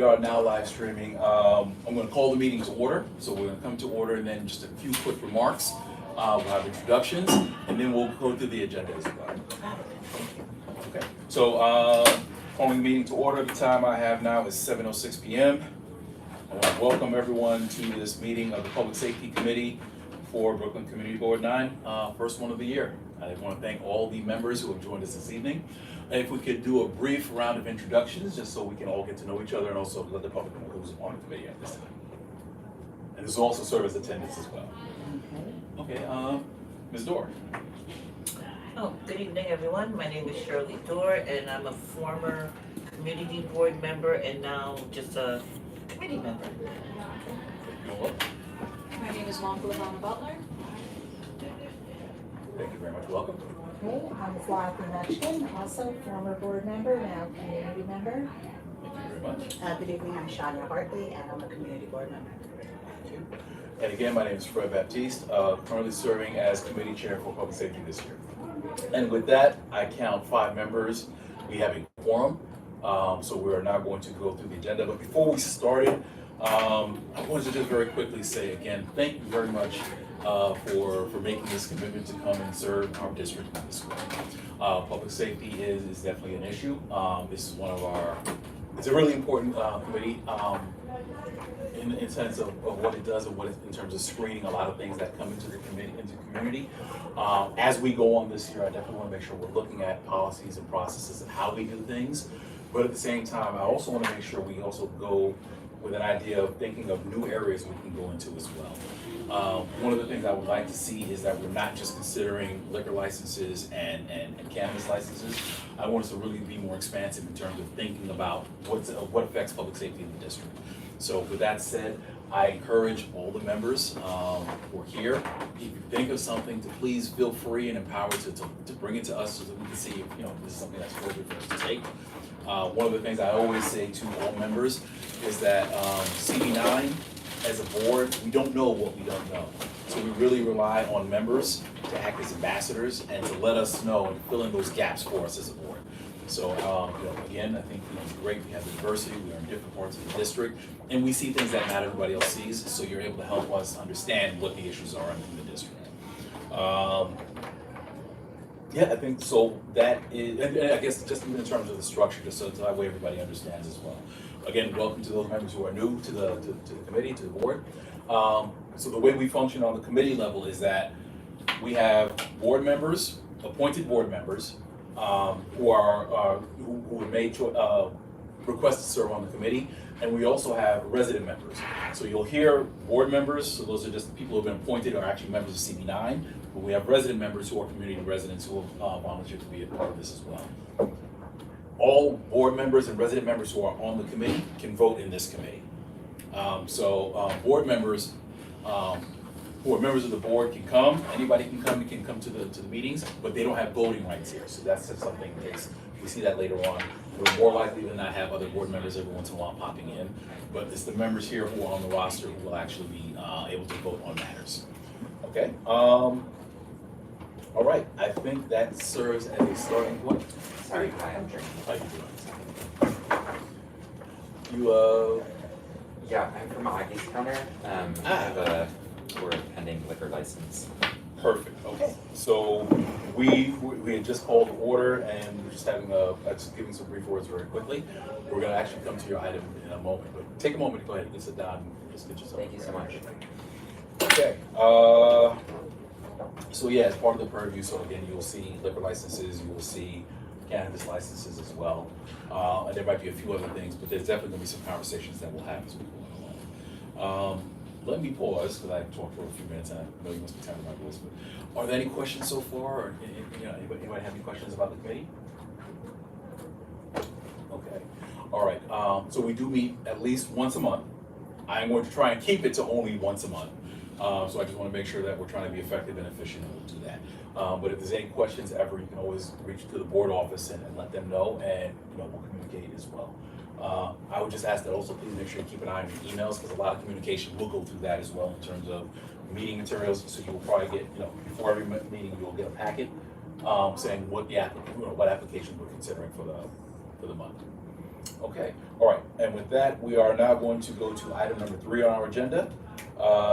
We are now live streaming. I'm going to call the meeting to order. So we're going to come to order and then just a few quick remarks. We'll have introductions and then we'll go through the agenda as well. Okay. So calling the meeting to order. The time I have now is 7:06 p.m. I want to welcome everyone to this meeting of the Public Safety Committee for Brooklyn Community Board 9, first one of the year. I want to thank all the members who have joined us this evening. If we could do a brief round of introductions, just so we can all get to know each other and also let the public know who's on the committee at this time. And this will also serve as attendance as well. Okay, Ms. Dorr. Oh, good evening, everyone. My name is Shirley Dorr, and I'm a former community board member and now just a committee member. My name is Wanda Lavana Butler. Thank you very much. Welcome. Okay, I'm Flossie Nutchkin, also former board member, now community member. Thank you very much. Good evening, I'm Shania Hartley, and I'm a community board member. Thank you. And again, my name is Fred Baptiste, currently serving as committee chair for public safety this year. And with that, I count 5 members. We have a quorum, so we are now going to go through the agenda. But before we started, I wanted to just very quickly say again, thank you very much for making this commitment to come and serve our district in this way. Public safety is definitely an issue. This is one of our, it's a really important committee in sense of what it does and what it, in terms of screening a lot of things that come into the community. As we go on this year, I definitely want to make sure we're looking at policies and processes and how we do things. But at the same time, I also want to make sure we also go with an idea of thinking of new areas we can go into as well. One of the things I would like to see is that we're not just considering liquor licenses and cannabis licenses. I want us to really be more expansive in terms of thinking about what affects public safety in the district. So with that said, I encourage all the members who are here, if you think of something, to please feel free and empowered to bring it to us so that we can see if this is something that's appropriate for us to take. One of the things I always say to all members is that CB9, as a board, we don't know what we don't know. So we really rely on members to act as ambassadors and to let us know and fill in those gaps for us as a board. So again, I think it's great we have the diversity, we are in different parts of the district, and we see things that not everybody else sees, so you're able to help us understand what the issues are in the district. Yeah, I think so. That is, and I guess just in terms of the structure, just so that way everybody understands as well. Again, welcome to those members who are new to the committee, to the board. So the way we function on the committee level is that we have board members, appointed board members, who have made requests to serve on the committee, and we also have resident members. So you'll hear board members, so those are just people who have been appointed or actually members of CB9, but we have resident members who are community residents who have volunteered to be a part of this as well. All board members and resident members who are on the committee can vote in this committee. Board members who are members of the board can come, anybody can come to the meetings, but they don't have voting rights here. So that's just something in case we see that later on. We're more likely than not have other board members every once in a while popping in, but it's the members here who are on the roster who will actually be able to vote on matters. Okay. All right, I think that serves as a starting point. Sorry, hi, I'm drinking. How you doing? Yeah, I'm from Augie's Counter. I have we're a pending liquor license. Perfect. Okay. So we had just called the order and we're just having just giving some brief words very quickly. We're going to actually come to your item in a moment, but take a moment to go ahead and sit down and just get yourself. Thank you so much. Okay. So yeah, as part of the purview, so again, you'll see liquor licenses, you will see cannabis licenses as well, and there might be a few other things, but there's definitely going to be some conversations that we'll have as we go along. Let me pause because I talked for a few minutes and I know you must be tired of my voice, but are there any questions so far? Or anybody have any questions about the committee? Okay. All right. So we do meet at least once a month. I'm going to try and keep it to only once a month. So I just want to make sure that we're trying to be effective and efficient and we'll do that. But if there's any questions ever, you can always reach to the board office and let them know, and we'll communicate as well. I would just ask that also please make sure you keep an eye on your emails, because a lot of communication will go through that as well in terms of meeting materials. So you will probably get, before every meeting, you will get a packet saying what application we're considering for the month. Okay, all right, and with that, we are now going to go to item number 3 on our agenda.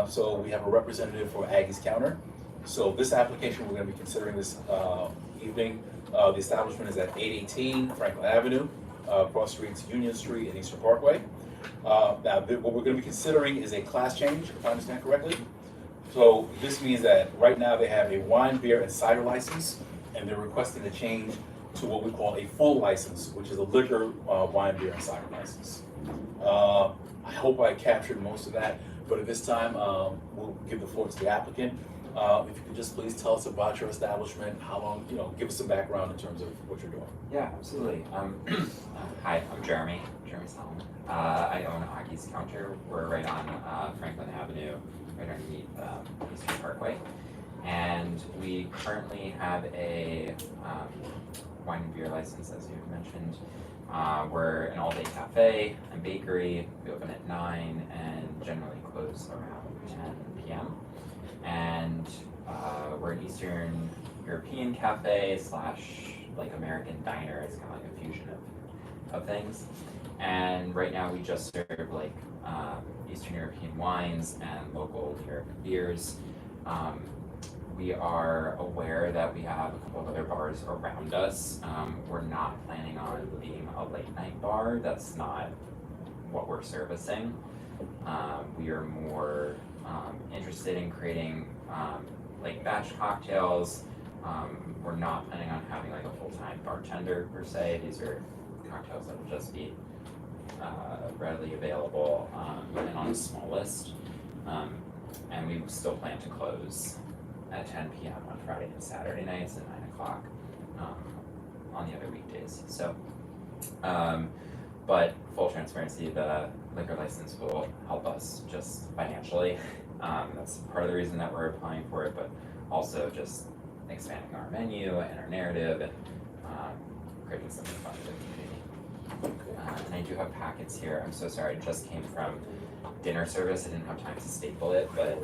So we have a representative for Aggie's Counter. So this application, we're gonna be considering this evening. The establishment is at 818 Franklin Avenue, cross streets Union Street and Eastern Parkway. What we're gonna be considering is a class change, if I understand correctly. So this means that right now they have a wine, beer, and cider license, and they're requesting a change to what we call a full license, which is a liquor, wine, beer, and cider license. I hope I captured most of that, but at this time, we'll give the floor to the applicant. If you could just please tell us about your establishment, how long, give us some background in terms of what you're doing. Yeah, absolutely. Hi, I'm Jeremy Solomon. I own Aggie's Counter. We're right on Franklin Avenue, right underneath Eastern Parkway. And we currently have a wine and beer license, as you had mentioned. We're an all-day cafe and bakery. We open at 9 and generally close around 10 p.m. And we're an Eastern European cafe / like American diner. It's kind of like a fusion of things. And right now we just serve like Eastern European wines and local American beers. We are aware that we have a couple of other bars around us. We're not planning on being a late night bar. That's not what we're servicing. We are more interested in creating like batch cocktails. We're not planning on having like a full-time bartender per se. These are cocktails that will just be readily available and on a small list. And we still plan to close at 10 p.m. on Friday and Saturday nights and 9 o'clock on the other weekdays. So, but full transparency, the liquor license will help us just financially. That's part of the reason that we're applying for it, but also just expanding our menu and our narrative and creating something fun for the community. And I do have packets here. I'm so sorry, it just came from dinner service. I didn't have time to staple it, but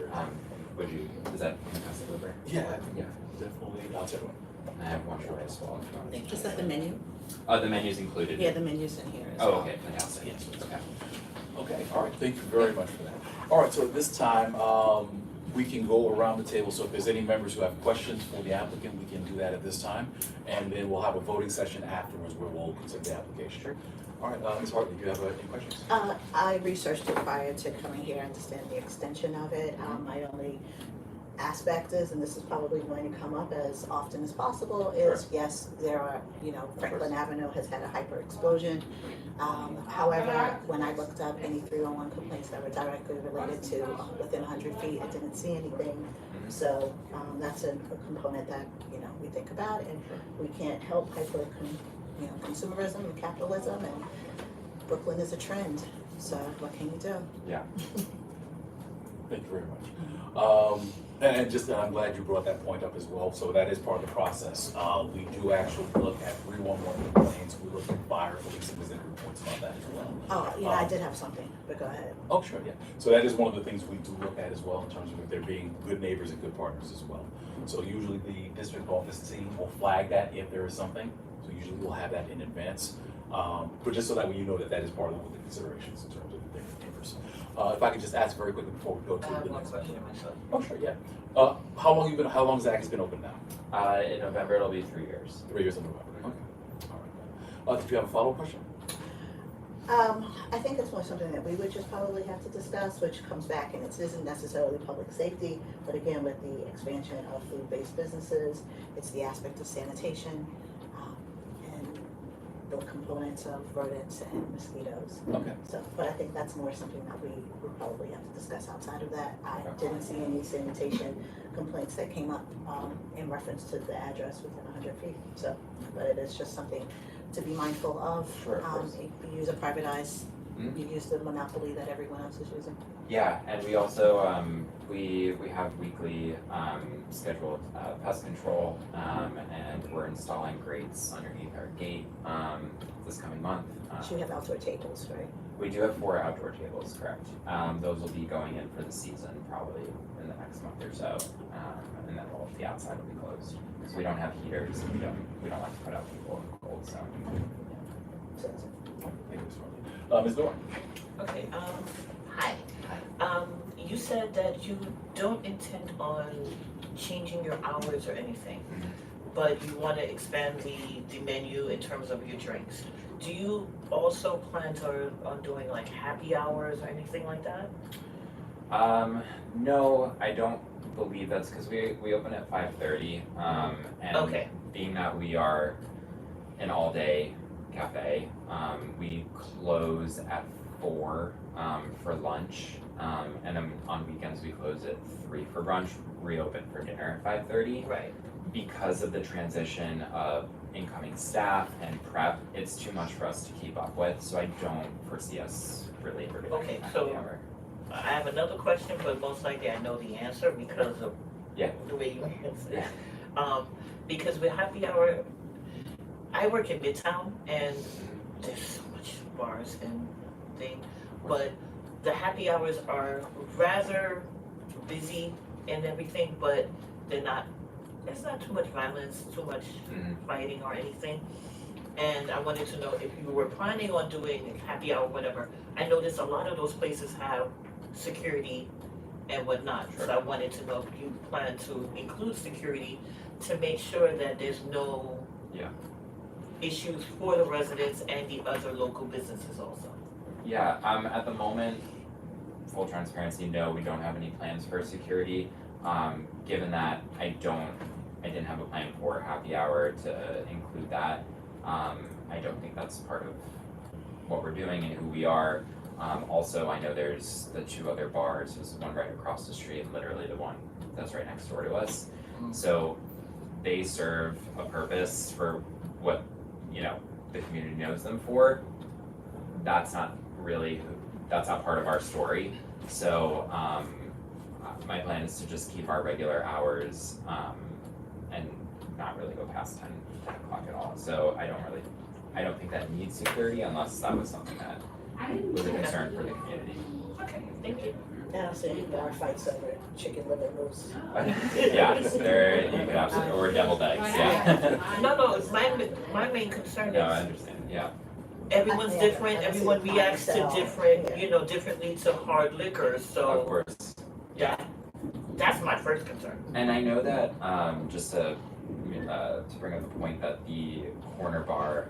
is that, can you pass it over? Yeah, definitely. I'll take one. I have one short as well. If you want to Is that the menu? The menu's included. Yeah, the menu's in here as Oh, well. okay, fantastic. Yes. Okay. Okay, all right, thank you very much for that. All right, so at this time, we can go around the table, so if there's any members who have questions for the applicant, we can do that at this time. And then we'll have a voting session afterwards where we'll consider the application. Sure. All right, Ms. Hartley, do you have any questions? I researched it prior to coming here, understand the extension of it. My only aspect is, and this is probably going to come up as often as possible, is yes, there are, Franklin Avenue has had a hyper explosion. However, when I looked up any 311 complaints that were directly related to within 100 feet, I didn't see anything. So that's a component that, we think about, and we can't help hyper consumerism and capitalism, and Brooklyn is a trend. So what can you do? Yeah. Thank you very much. And I'm glad you brought that point up as well. So that is part of the process. We do actually look at 311 complaints. We look at fire, police, and visitor reports about that as well. Oh, I did have something, but go ahead. Oh, sure, yeah. So that is one of the things we do look at as well in terms of if they're being good neighbors and good partners as well. So usually the district office team will flag that if there is something. So usually we'll have that in advance. But just so that you know that is part of the considerations in terms of the different neighbors. If I could just ask very quickly before we go to I have the one next question question. myself. Oh, sure, yeah. How long has Aggie's been open now? In November, it'll be 3 years. 3 years in November. Okay. All right. Did you have a follow-up question? I think it's more something that we would just probably have to discuss, which comes back, and it isn't necessarily public safety, but again, with the expansion of food-based businesses, it's the aspect of sanitation, and the components of rodents and mosquitoes. Okay. So, but I think that's more something that we would probably have to discuss outside of that. I didn't see any sanitation complaints that came up in reference to the address within 100 feet. So, but it is just something to be mindful of. Sure, of course. You use a privatized, Mhm. you use the monopoly that everyone else is using. Yeah, and we also we have weekly scheduled pest control, and we're installing grates underneath our gate this coming month. So you have outdoor tables, right? We do have 4 outdoor tables, correct? Those will be going in for the season, probably in the next month or so, and then the outside will be closed. So we don't have heaters, and we don't like to put out people in the cold, so. So that's it. Thank you, Ms. Farley. Ms. Dorn? Okay, hi. You said that you don't intend on changing your hours or anything, but you want to expand the menu in terms of your drinks. Do you also plan on doing like happy hours or anything like that? No, I don't believe that's because we open at 5:30. And Okay. being that we are an all-day cafe, we close at 4 for lunch. And then on weekends we close at 3 for brunch, reopen for dinner at 5:30. Right. Because of the transition of incoming staff and prep, it's too much for us to keep up with, so I don't foresee us really ever doing Okay, a happy so- hour. I have another question, but most likely I know the answer because of Yeah. the way you answer. Yeah. Because with happy hour, I work in Midtown and there's so much bars and thing, but the happy hours are rather busy and everything, but there's not too much violence, too much Mhm. fighting or anything. And I wanted to know if you were planning on doing happy hour, whatever. I noticed a lot of those places have security and whatnot. So I wanted to know if you plan to include security to make sure that there's no Yeah. issues for the residents and the other local businesses also. Yeah, at the moment, full transparency, no, we don't have any plans for security. Given that I didn't have a plan for happy hour to include that. I don't think that's part of what we're doing and who we are. Also, I know there's the 2 other bars, there's one right across the street, and literally the one that's right next door to us. So they serve a purpose for what, the community knows them for. That's not part of our story. So, my plan is to just keep our regular hours, and not really go past 10 o'clock at all. So I don't think that needs security unless that was something that was a concern for the community. Okay, thank you. And I'll say bar fights over chicken liver roast. Yeah, there, you could absolutely, or deviled eggs, yeah. No, my main concern No, I is understand, yeah. everyone's Yeah, different, I everyone see reacts to myself, different, yeah. differently to hard liquor, Of so course. that's my first concern. And I know that, just to bring up the point that the corner bar,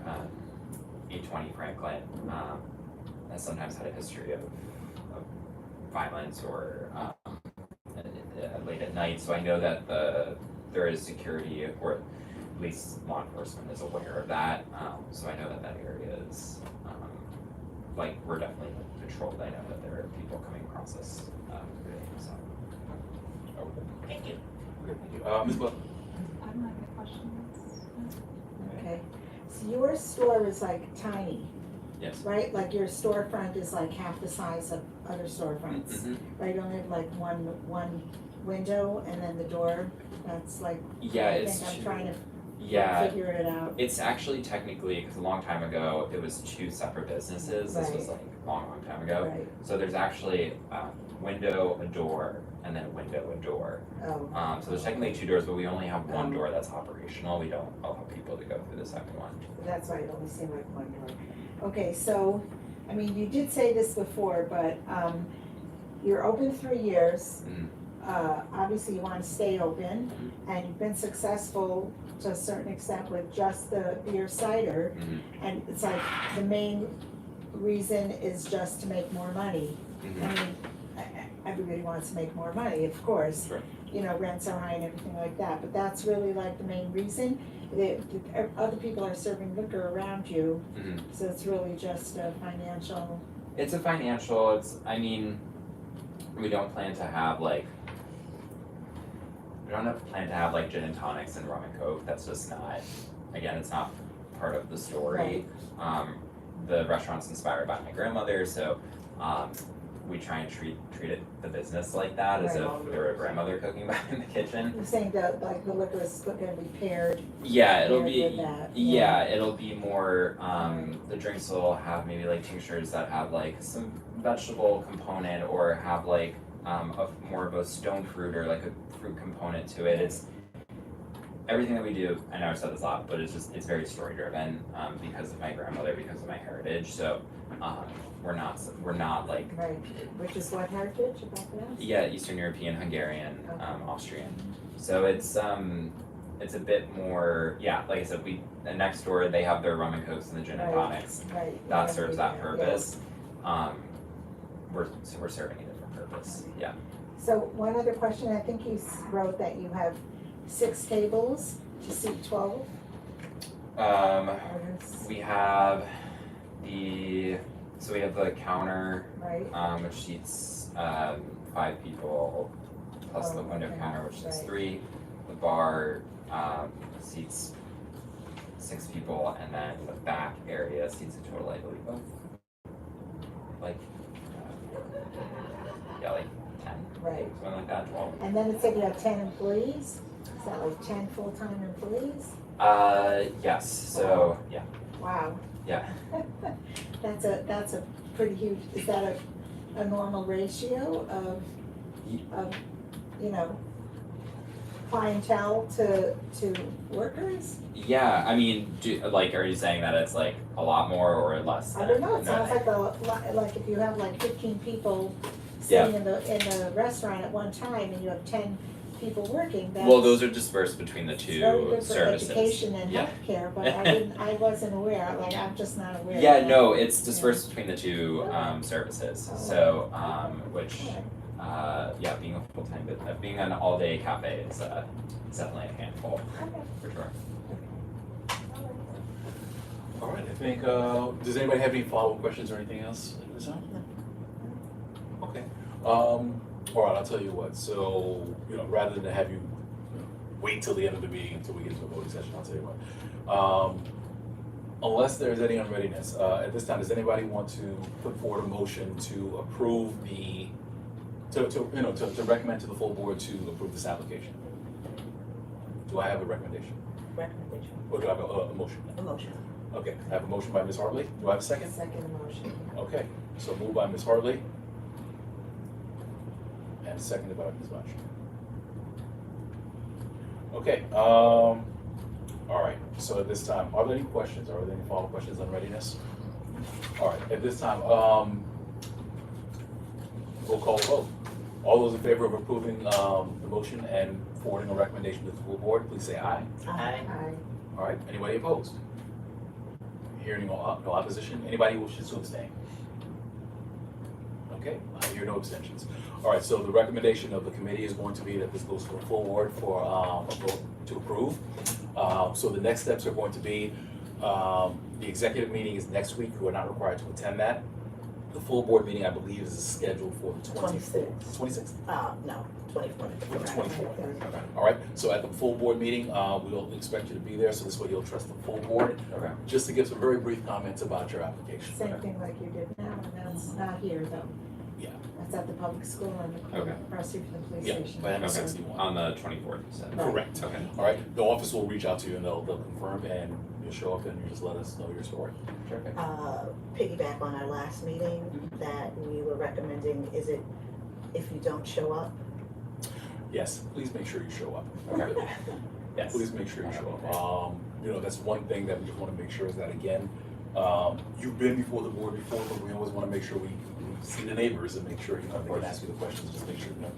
820 Franklin, has sometimes had a history of violence or late at night. So I know that there is security, or at least law enforcement is aware of that. So I know that area is we're definitely patrolled. I know that there are people coming across us. So. Thank you. Okay, thank you. Ms. Blunt? I don't have any questions. Okay, so your store is like tiny, Yes. right? Like your storefront is like half the size of other storefronts, Mhm. right? You only have like one window and then the door, that's like, Yeah, I it's think I'm two- trying to Yeah, figure it out. it's actually technically, because a long time ago, it was 2 separate businesses. This was Right. like a long time ago. Right, So there's actually a window, a door, and then a window, a door. oh, So there's technically 2 doors, but we only have one door that's operational. We don't allow people to go through the second one. that's why it only seemed like one door. Okay, so, I mean, you did say this before, but, you're open 3 years. Mm. Obviously you wanna stay open, and you've been successful to a certain extent with just the beer cider. Mhm. And it's like, the main reason is just to make more money. Mhm. I mean, everybody wants to make more money, of course. Sure. Rents are high and everything like that, but that's really like the main reason. Other people are serving liquor around you, Mhm. so it's really just a financial, It's a financial, we don't plan to have gin and tonics and rum and coke. That's just not, again, it's not part of the story. The restaurant's inspired by my grandmother, so we try and treat it, the business like that, as if Right. there were a grandmother cooking back in the kitchen. you're saying that like the liquor is gonna be paired. Yeah, it'll paired be, with that, yeah, it'll be more, the drinks will have maybe like tinctures that have like some vegetable component, or have like more of a stone fruit or like a fruit component to it. everything that we do, I know I've said this a lot, but it's very story driven, because of my grandmother, because of my heritage, so, we're not like, Right, which is what heritage about that? yeah, Eastern European, Hungarian, Okay. Austrian. So it's a bit more, yeah, like I said, next door, they have their rum and cokes and the gin and tonics. Right. That yeah, serves that yeah. purpose. We're serving a different purpose, yeah. So one other question, I think you wrote that you have 6 tables to seat 12. Or is- We have we have the counter, Right, which seats 5 people, plus the Oh, window okay, counter, which is right. 3. The bar seats 6 people, and then the back area seats a total, I believe, of like like 10, right. something like that, 12. And then it said you have 10 employees, is that like 10 full-time employees? Yes. So yeah, Wow. yeah. That's a pretty huge, is that a normal ratio of, you know, clientele to workers? Yeah, I mean, are you saying that it's like a lot more or less? I don't know, it No, sounds like like if you have like 15 people sitting in the restaurant at one time and you have 10 people working, that's. Well, those are dispersed between the it's two very good for services. education and Yeah. healthcare, but I wasn't aware, like, I'm just not aware. Yeah, of no, it's dispersed between the two services. Oh. So, which, that. yeah, being a full time, being an all day cafe is definitely a handful Okay. for sure. All right, I think, does anybody have any follow-up questions or anything else at this time? Okay, all right, I'll tell you what, so, you know, rather than have you wait till the end of the meeting until we get to a voting session, I'll tell you what. Unless there's any unreadiness, at this time, does anybody want to put forward a motion to approve to recommend to the full board to approve this application? Do I have a recommendation? Recommendation, Or do I have a motion? a motion. Okay, I have a motion by Ms. Hartley. Do I have a second? Second motion. Okay, so moved by Ms. Hartley. And seconded by Ms. Bunch. Okay, all right, so at this time, are there any questions? Are there any follow-up questions on readiness? All right, at this time, we'll call a vote. All those in favor of approving the motion and forwarding a recommendation to the full board, please say aye. Aye. Aye. All right, anybody opposed? Hearing no opposition, anybody who wishes to abstain? Okay, I hear no abstentions. All right, so the recommendation of the committee is going to be that this goes to a full board for a vote to approve. So the next steps are going to be, the executive meeting is next week, you are not required to attend that. The full board meeting, I believe, is scheduled for the 24th. 26th? No, 24th. For the 24th. All right, so at the full board meeting, we'll expect you to be there, so this way you'll trust the full board, Okay. just to give some very brief comments about your application. Same thing like you did now, and that's not here though. Yeah. That's at the public school and Okay. across here from the police Yeah, station. but- Okay. 61. On the 24th, you said. Right. Correct. Okay. All right, the office will reach out to you and they'll confirm, and you'll show up and you just let us know your story. Perfect. Piggyback on our last meeting, that we were recommending, is it if you don't show up? Yes, please make sure you show up. Okay. Yes. Please make sure you show up. You know, that's one thing that we just want to make sure is that, again, you've been before the board before, but we always want to make sure we see the neighbors and make sure, you know, they can ask you the questions, just make sure, you know,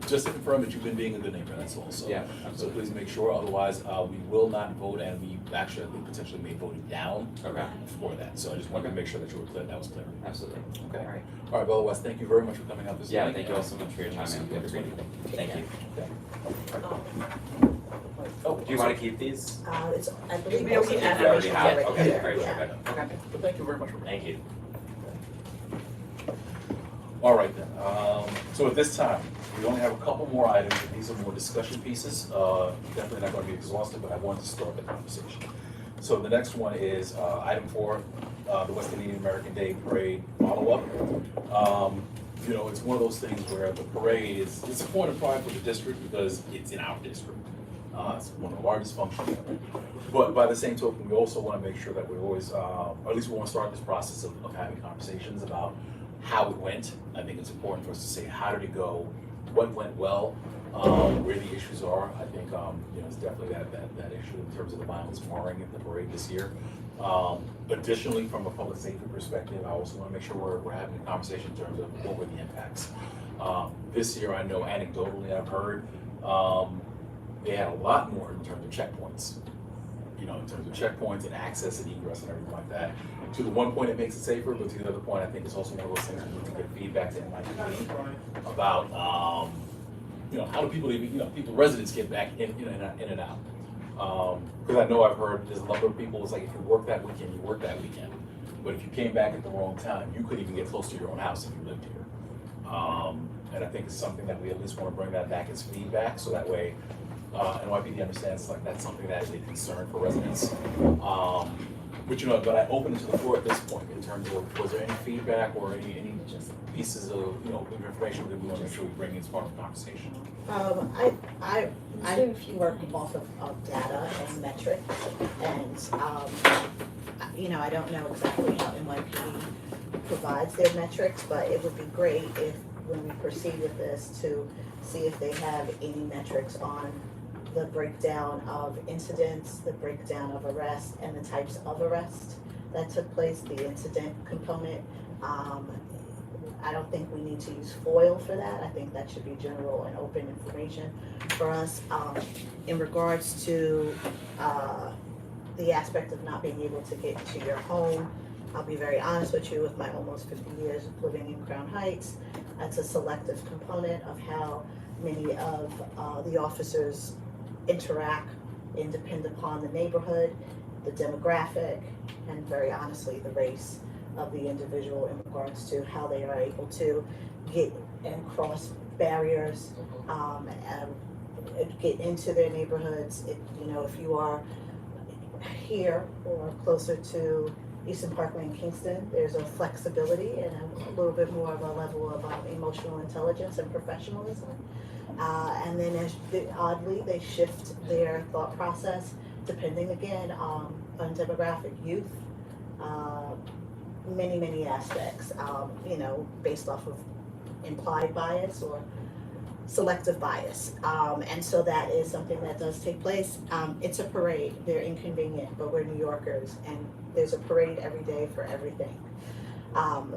just to confirm that you've been being a good neighbor, that's all, so. Yeah, So absolutely. please make sure, otherwise, we will not vote, and we actually, I think, potentially may vote you down Okay. for that, so I just wanted to make sure that you were clear, that was clear. Absolutely. Okay. All right. All right, Bella West, thank you very much for coming out this Yeah, evening. thank you all so much for your time and everybody. Thank you. Oh, Do you want to keep these? It's, I believe. We already most of the have You already information have, already okay, there, all right, yeah. perfect. Okay. But thank you very much for Thank you. All right then, so at this time, we only have a couple more items, and these are more discussion pieces. Definitely not gonna be exhaustive, but I wanted to start the conversation. So the next one is, item 4, the West Indian American Day Parade follow-up. You know, it's one of those things where the parade it's a point of pride for the district because it's in our district. It's one of the largest functions. But by the same token, we also wanna make sure that we're always, or at least we wanna start this process of having conversations about how it went. I think it's important for us to say, how did it go? What went well? where the issues are. I think, it's definitely that issue in terms of the violence barring at the parade this year. Additionally, from a public safety perspective, I also want to make sure we're having a conversation in terms of what were the impacts. This year, I know anecdotally I've heard, they had a lot more in terms of checkpoints. In terms of checkpoints and access and egress and everything like that. To the one point, it makes it safer, but to the other point, I think it's also one of those things we need to get feedback to NYPD about, how do people even, residents get back in and out. Because I know I've heard there's a number of people, it's like if you work that weekend, you work that weekend. But if you came back at the wrong time, you couldn't even get close to your own house if you lived here. And I think it's something that we at least want to bring that back as feedback, so that way NYPD understands like that's something that is a concern for residents. But I open it to the floor at this point in terms of, was there any feedback or any just pieces of, information that we want to make sure we bring in as part of the conversation? I work off of data and metrics, and, I don't know exactly how NYPD provides their metrics, but it would be great if, when we proceed with this, to see if they have any metrics on the breakdown of incidents, the breakdown of arrests, and the types of arrests that took place, the incident component. I don't think we need to use FOIL for that. I think that should be general and open information for us. In regards to the aspect of not being able to get to your home, I'll be very honest with you, with my almost 50 years of living in Crown Heights, that's a selective component of how many of the officers interact and depend upon the neighborhood, the demographic, and very honestly, the race of the individual in regards to how they are able to get and cross barriers, and get into their neighborhoods. If you are here or closer to Eastern Parkway in Kingston, there's a flexibility and a little bit more of a level of emotional intelligence and professionalism. And then oddly, they shift their thought process depending again on demographic, youth, many aspects, based off of implied bias or selective bias. And so that is something that does take place. It's a parade, they're inconvenient, but we're New Yorkers and there's a parade every day for everything.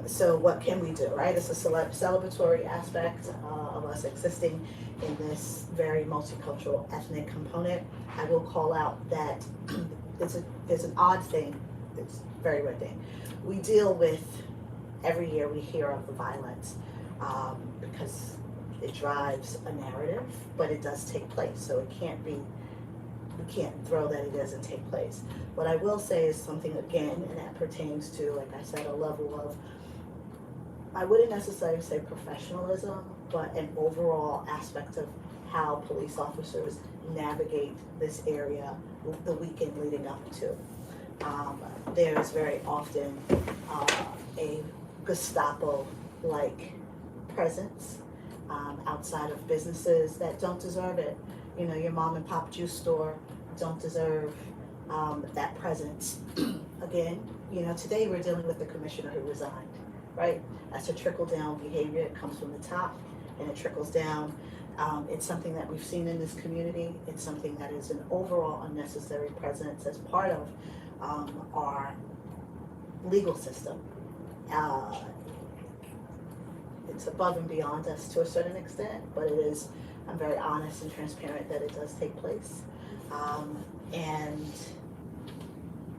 So what can we do, right? It's a celebratory aspect of us existing in this very multicultural ethnic component. I will call out that there's an odd thing, it's a very weird thing. We deal with, every year we hear of the violence because it drives a narrative, but it does take place. So it can't be, we can't throw that it doesn't take place. What I will say is something again, and that pertains to, like I said, a level of, I wouldn't necessarily say professionalism, but an overall aspect of how police officers navigate this area the weekend leading up to. There's very often a Gestapo-like presence outside of businesses that don't deserve it. Your mom and pop juice store don't deserve that presence. Again, today we're dealing with the commissioner who resigned, right? That's a trickle-down behavior. It comes from the top and it trickles down. It's something that we've seen in this community. It's something that is an overall unnecessary presence as part of our legal system. It's above and beyond us to a certain extent, but it is, I'm very honest and transparent that it does take place. And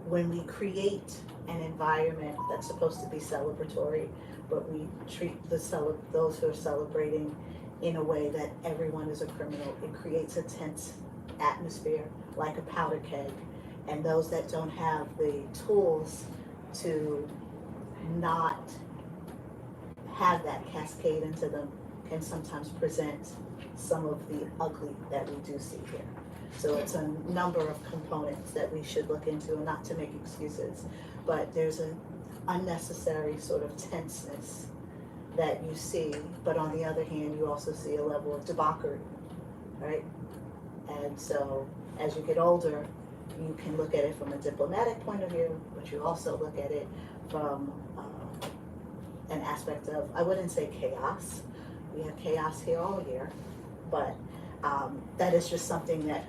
when we create an environment that's supposed to be celebratory, but we treat those who are celebrating in a way that everyone is a criminal, it creates a tense atmosphere like a powder keg. And those that don't have the tools to not have that cascade into them can sometimes present some of the ugly that we do see here. So it's a number of components that we should look into, and not to make excuses, but there's an unnecessary sort of tenseness that you see, but on the other hand, you also see a level of debauchery, right? And so as you get older, you can look at it from a diplomatic point of view, but you also look at it from an aspect of, I wouldn't say chaos. We have chaos here all year, but That is just something that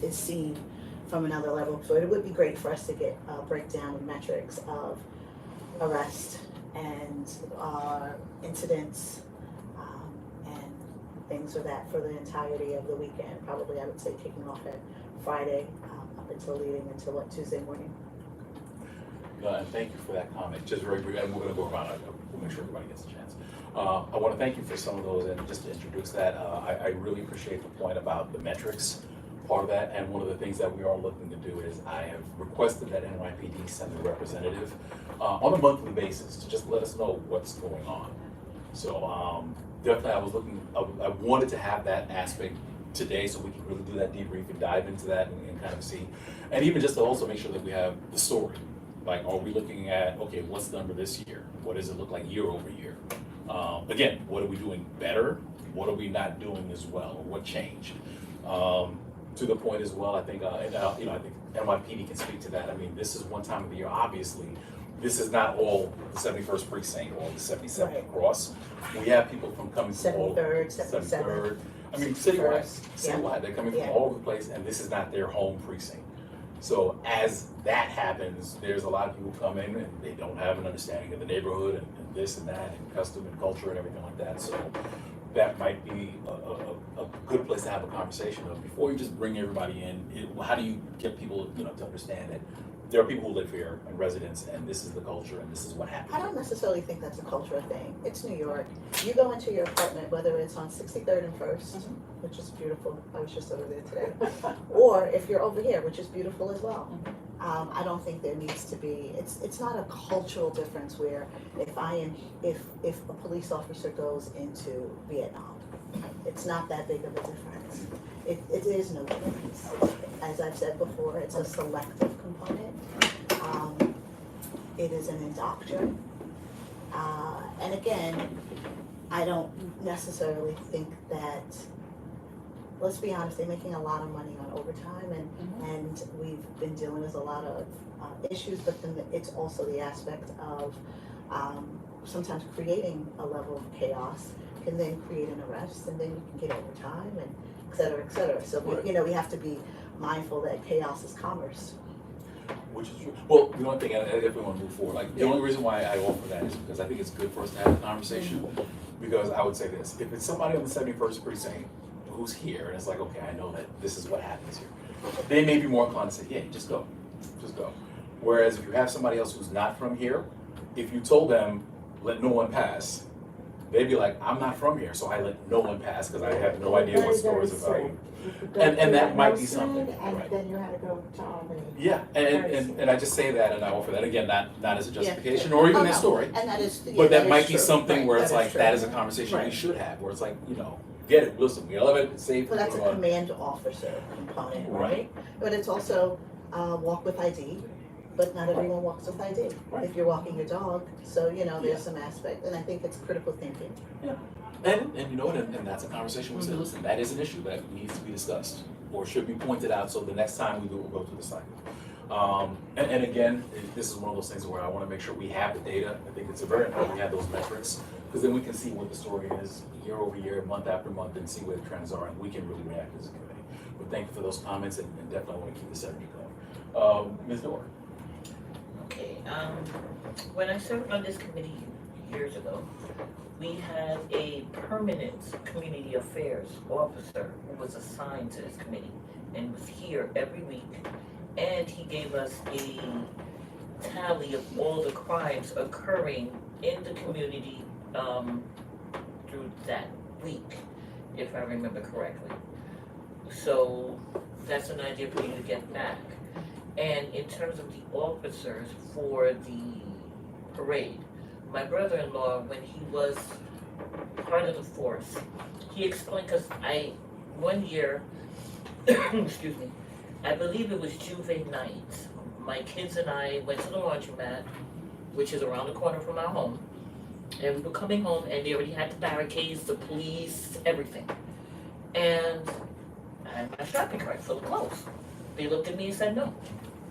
is seen from another level. So it would be great for us to get a breakdown of metrics of arrest and incidents and things of that for the entirety of the weekend. Probably, I would say, kicking off at Friday up until leading into Tuesday morning. And thank you for that comment. Just very brief, and we're gonna go around, we'll make sure everybody gets a chance. I wanna thank you for some of those, and just to introduce that, I really appreciate the point about the metrics part of that, and one of the things that we are looking to do is I have requested that NYPD send a representative on a monthly basis to just let us know what's going on. So definitely I wanted to have that aspect today so we can really do that debrief and dive into that and kind of see, and even just to also make sure that we have the story. Like, are we looking at, okay, what's the number this year? What does it look like year over year? Again, what are we doing better? What are we not doing as well? Or what changed? To the point as well, I think, I think NYPD can speak to that. I mean, this is one time of the year, obviously, this is not all the 71st precinct or the 77th Right. across. We have people from coming from all 73rd, 77th. 73rd. I mean, citywide, Yeah. citywide, they're coming from Yeah. all over the place, and this is not their home precinct. So as that happens, there's a lot of people come in and they don't have an understanding of the neighborhood and this and that and custom and culture and everything like that. So that might be a good place to have a conversation of before you just bring everybody in. How do you get people, to understand that there are people who live here and residents, and this is the culture and this is what happens. I don't necessarily think that's a cultural thing. It's New York. You go into your apartment, whether it's on 63rd and 1st, which is beautiful. I was just over there today. Or if you're over here, which is beautiful as well. I don't think there needs to be, it's not a cultural difference where if a police officer goes into Vietnam, it's not that big of a difference. It is no difference. As I've said before, it's a selective component. It is an indoctrination. And again, I don't necessarily think that, let's be honest, they're making a lot of money on overtime and we've been dealing with a lot of issues, but then it's also the aspect of sometimes creating a level of chaos can then create an arrest and then you can get overtime and et cetera, et cetera. So, Right. we have to be mindful that chaos is commerce. Which is true. Well, the one thing, I definitely want to move forward. Like, the only reason why I offer that is because I think it's good for us to have a conversation. Because I would say this, if it's somebody on the 71st precinct who's here, and it's like, okay, I know that this is what happens here, they may be more inclined to say, yeah, just go. Whereas if you have somebody else who's not from here, if you told them, let no one pass, they'd be like, I'm not from here, so I let no one pass because I have no idea what stories about you. And that might be something, And right. then you had to go to Albany. Yeah, and I just say that and I offer that, again, not as a justification or even Oh, that no. story. And that is, But that is might be true. something Right, where it's that is like, true. that is a conversation we Right. should have, where it's like, get it, listen, we love it, it's safe. Well, that's a we're on- command officer component, Right. right? But it's also walk with ID, but not everyone walks with ID. Right. If you're walking your dog, so there's some aspect, and I think it's critical thinking. And and that's a conversation we say, listen, that is an issue that needs to be discussed or should be pointed out, so the next time we do it, we'll go through the cycle. And again, this is one of those things where I want to make sure we have the data. I think it's very important we have those metrics, because then we can see what the story is year over year, month after month, and see where the trends are, and we can really react as a committee. But thank you for those comments, and definitely want to keep this energy going. Ms. Dorr. Okay, when I served on this committee years ago, we had a permanent community affairs officer who was assigned to this committee and was here every week. And he gave us a tally of all the crimes occurring in the community through that week, if I remember correctly. So that's an idea for you to get back. And in terms of the officers for the parade, my brother-in-law, when he was part of the force, he explained, because one year, excuse me, I believe it was Juve night, my kids and I went to the laundromat, which is around the corner from our home, and we were coming home and they already had the barricades, the police, everything. And I had my shopping cart full of clothes. They looked at me and said, no,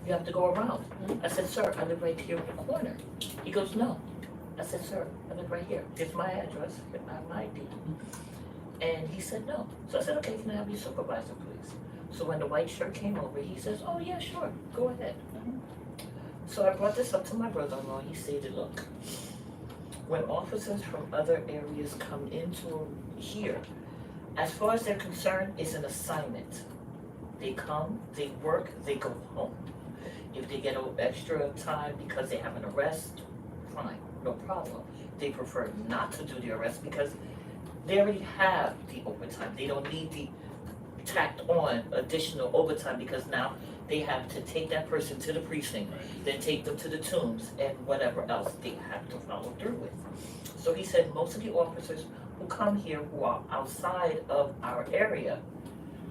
you have to go around. I said, sir, I live right here in the corner. He goes, no. I said, sir, I live right here. Here's my address, here's my ID. And he said no. So I said, okay, can I have your supervisor, please? So when the white shirt came over, he says, oh yeah, sure, go ahead. So I brought this up to my brother-in-law. He stated, look, when officers from other areas come into here, as far as they're concerned, it's an assignment. They come, they work, they go home. If they get extra time because they have an arrest, fine, no problem. They prefer not to do the arrest because they already have the overtime. They don't need the tacked on additional overtime because now they have to take that person to the precinct, then take them to the tombs and whatever else they have to follow through with. So he said most of the officers who come here who are outside of our area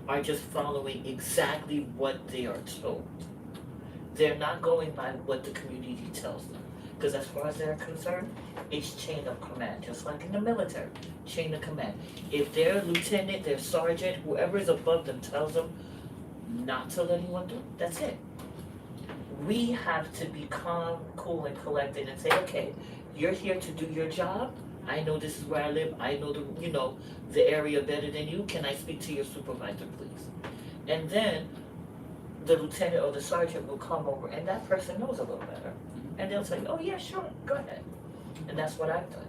are just following exactly what they are told. They're not going by what the community tells them. Because as far as they're concerned, it's chain of command, just like in the military, chain of command. If their lieutenant, their sergeant, whoever is above them tells them not to let anyone do, that's it. We have to be calm, cool, and collected and say, okay, you're here to do your job. I know this is where I live. I know the area better than you. Can I speak to your supervisor, please? And then the lieutenant or the sergeant will come over, and that person knows a little better. And they'll say, oh yeah, sure, go ahead. And that's what I've done.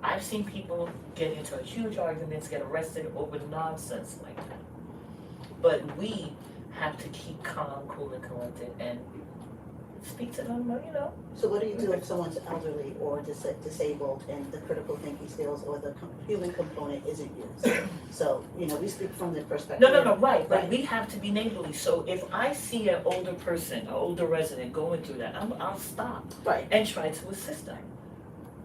I've seen people get into huge arguments, get arrested over nonsense like that. But we have to keep calm, cool, and collected and speak to them, So what do you do if someone's elderly or disabled and the critical thinking skills or the human component isn't used? So, we speak from the perspective. No, right, but Right. we have to be neighborly. So if I see an older person, an older resident going through that, I'll stop Right. and try to assist them.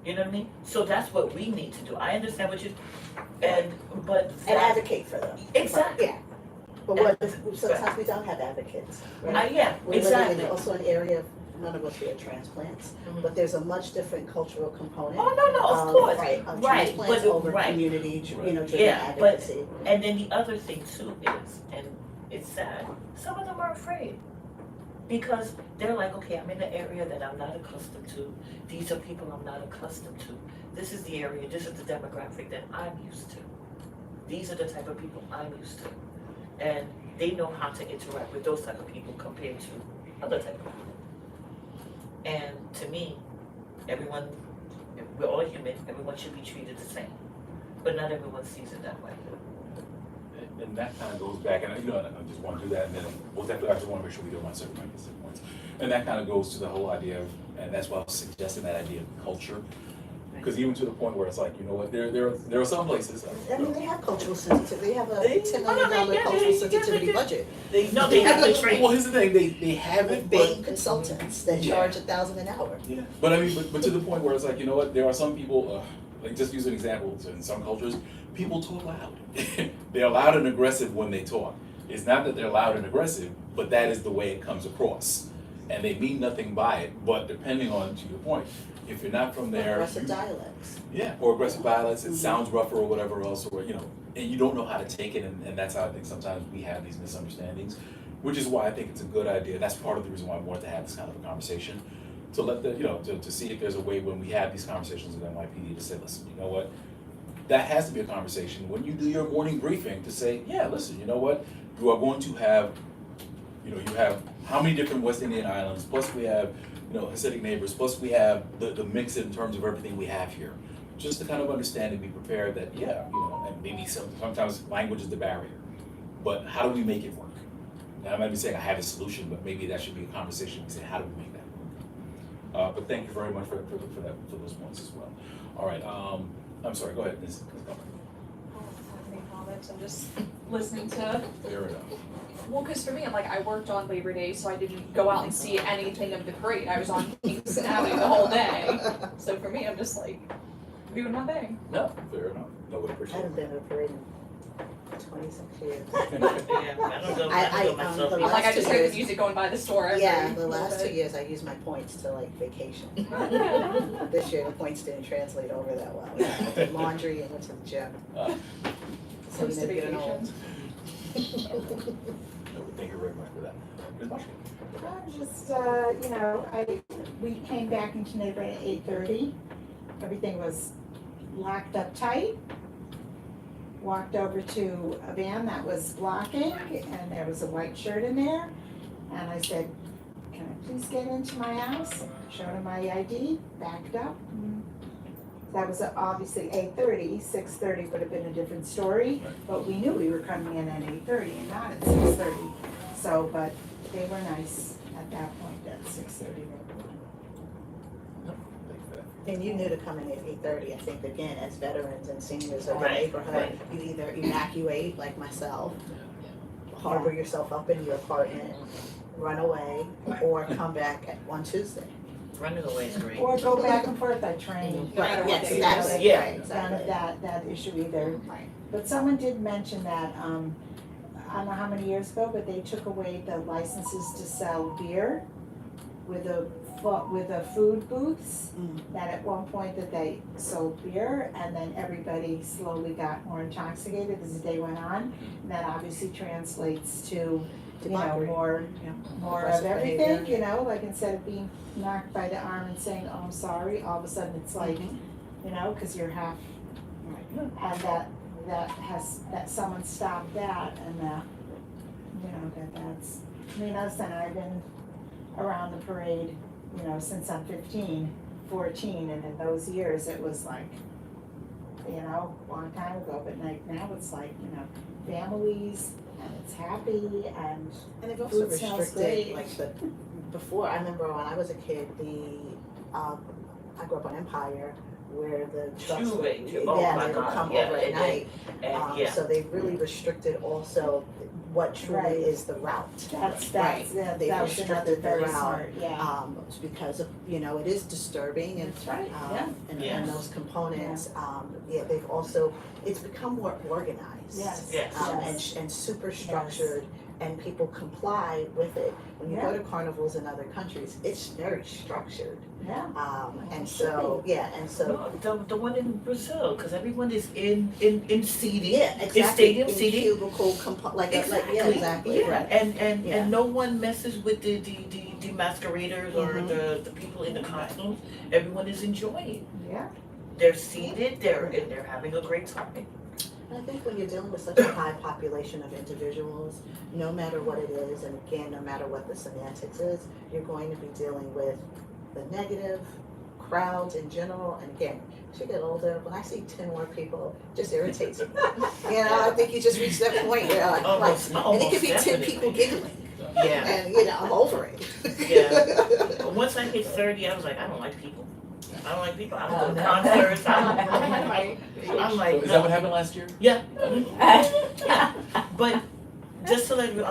You know what I mean? So that's what we need to do. I understand what you, but And that, advocate for them. exactly. Yeah. But what if, sometimes we don't have advocates, right? Yeah, We're exactly. living in also an area of, none of us here are transplants, Mhm. but there's a much different cultural component. Oh, no, of course. Right, of Right, transplants but- over right. community, driven Yeah, but- advocacy. And then the other thing too is, and it's sad, some of them are afraid. Because they're like, okay, I'm in an area that I'm not accustomed to. These are people I'm not accustomed to. This is the area, this is the demographic that I'm used to. These are the type of people I'm used to. And they know how to interact with those type of people compared to other type of people. And to me, everyone, we're all human, everyone should be treated the same. But not everyone sees it that way. And that kind of goes back, and I just want to do that, and then we'll definitely, I just want to make sure we do my second points. And that kind of goes to the whole idea of, and that's why I was suggesting that idea of culture. Because even to the point where it's like, you know what, there are some places. I mean, they have cultural sensitivity, they have a They- $10 oh, no, million they- yeah, cultural they- sensitivity yeah, budget. They have the training. Well, here's the thing, they have it, With but. paid consultants that Yeah. charge $1,000 an hour. Yeah, but I mean, but to the point where it's like, you know what, there are some people, like just use an example, so in some cultures, people talk loud. They're loud and aggressive when they talk. It's not that they're loud and aggressive, but that is the way it comes across. And they mean nothing by it, but depending on, to your point, if you're not from there. Aggressive you- dialects. Yeah, or aggressive violence, it sounds rougher or whatever else, or, and you don't know how to take it, and that's how I think sometimes we have these misunderstandings, which is why I think it's a good idea, that's part of the reason why I wanted to have this kind of a conversation, to let the, to see if there's a way when we have these conversations with NYPD to say, listen, you know what, that has to be a conversation, when you do your morning briefing, to say, yeah, listen, you know what, you are going to have, you have how many different West Indian islands, plus we have, Hasidic neighbors, plus we have the mix in terms of everything we have here. Just to kind of understand and be prepared that, and maybe sometimes language is the barrier, but how do we make it work? Now, I might be saying I have a solution, but maybe that should be a conversation, we say, how do we make that work? But thank you very much for those points as well. All right, I'm sorry, go ahead, Ms. Comer. I don't have any comments, I'm just listening to, Fair enough. well, cause for me, I worked on Labor Day, so I didn't go out and see anything of the parade, I was on Kingston Avenue the whole day. So for me, I'm just doing my thing. No, fair enough. No, we I appreciate haven't it. been to a parade in 26 years. Yeah, I don't know, I- myself. the I'm last I just 2 heard years- the music going by the store every Yeah, the little last 2 bit. years I used my points to vacation. This year the points didn't translate over that well. I did laundry and went to the gym. Uh, So Close to getting old. vacation. No, thank you very much for that. Ms. Marshall? Just, we came back into neighborhood at 8:30. Everything was locked up tight. walked over to a van that was blocking, and there was a white shirt in there. And I said, can I please get into my house? Showed him my ID, backed up. That was obviously 8:30, 6:30 would have been a different story, but we knew we were coming in at 8:30 and not at 6:30. So, but they were nice at that point, at 6:30. And you knew to come in at 8:30, I think, again, as veterans and seniors of the Right, neighborhood, right. you either evacuate like myself, harbor yourself up in your apartment, run away, or come back on Tuesday. Running away is great. Or go back and forth by train. matter what Yes, day it exactly, is. Yeah. right, None of exactly. that issue either. Right. But someone did mention that, I don't know how many years ago, but they took away the licenses to sell beer with the food booths. Mm. That at one point that they sold beer, and then everybody slowly got more intoxicated as the day went on. And that obviously translates to, you know, Debauchery. more Aggressive of everything, behavior. you know, like instead of being knocked by the arm and saying, oh, I'm sorry, all of a sudden it's like, you know, cause you're half, and that someone stopped that, and that, you know, that's, I mean, listen, I've been around the parade, you know, since I'm 14, and in those years, it was like, you know, a long time ago, but like now it's like, you know, families, and it's happy, and And they've also Food smells restricted, great. like before, I remember when I was a kid, I grew up on Empire, where the trucks, Oh yeah, my they would God, come yeah, over at and night. And yeah, So they really restricted also what truly Right. is the route. that's, Right. yeah, They've that was another restricted the very route. smart, yeah. It's because of, you know, it is disturbing and That's right, yeah. and Yes. those components, yeah, they've also, it's become more organized. Yes, Yes. yes. And super structured, and people comply with it. When you go Yeah. to carnivals in other countries, it's very structured. Yeah. And It so, yeah, and so, no, the one in Brazil, because everyone is in seating. yeah, exactly. stadium in seating. cubicle yeah, exactly, Yeah, right. and Yeah. no one messes with the masqueraders or Mhm. the people in the costumes. Everyone is enjoying. Yeah, They're seated. They're having a great time. And I think when you're dealing with such a high population of individuals, no matter what it is, and again, no matter what the semantics is, you're going to be dealing with the negative crowds in general. And again, as you get older, when I see 10 more people, it just irritates me. You know, I think you just reach that point where like, and it could be 10 people giggling, Yeah, and you know, I'm over it. yeah. But once I hit 30, I was like, I don't like people. I don't like people. I don't go to concerts. I'm like, So is that what happened last year? Yeah. But just to let you,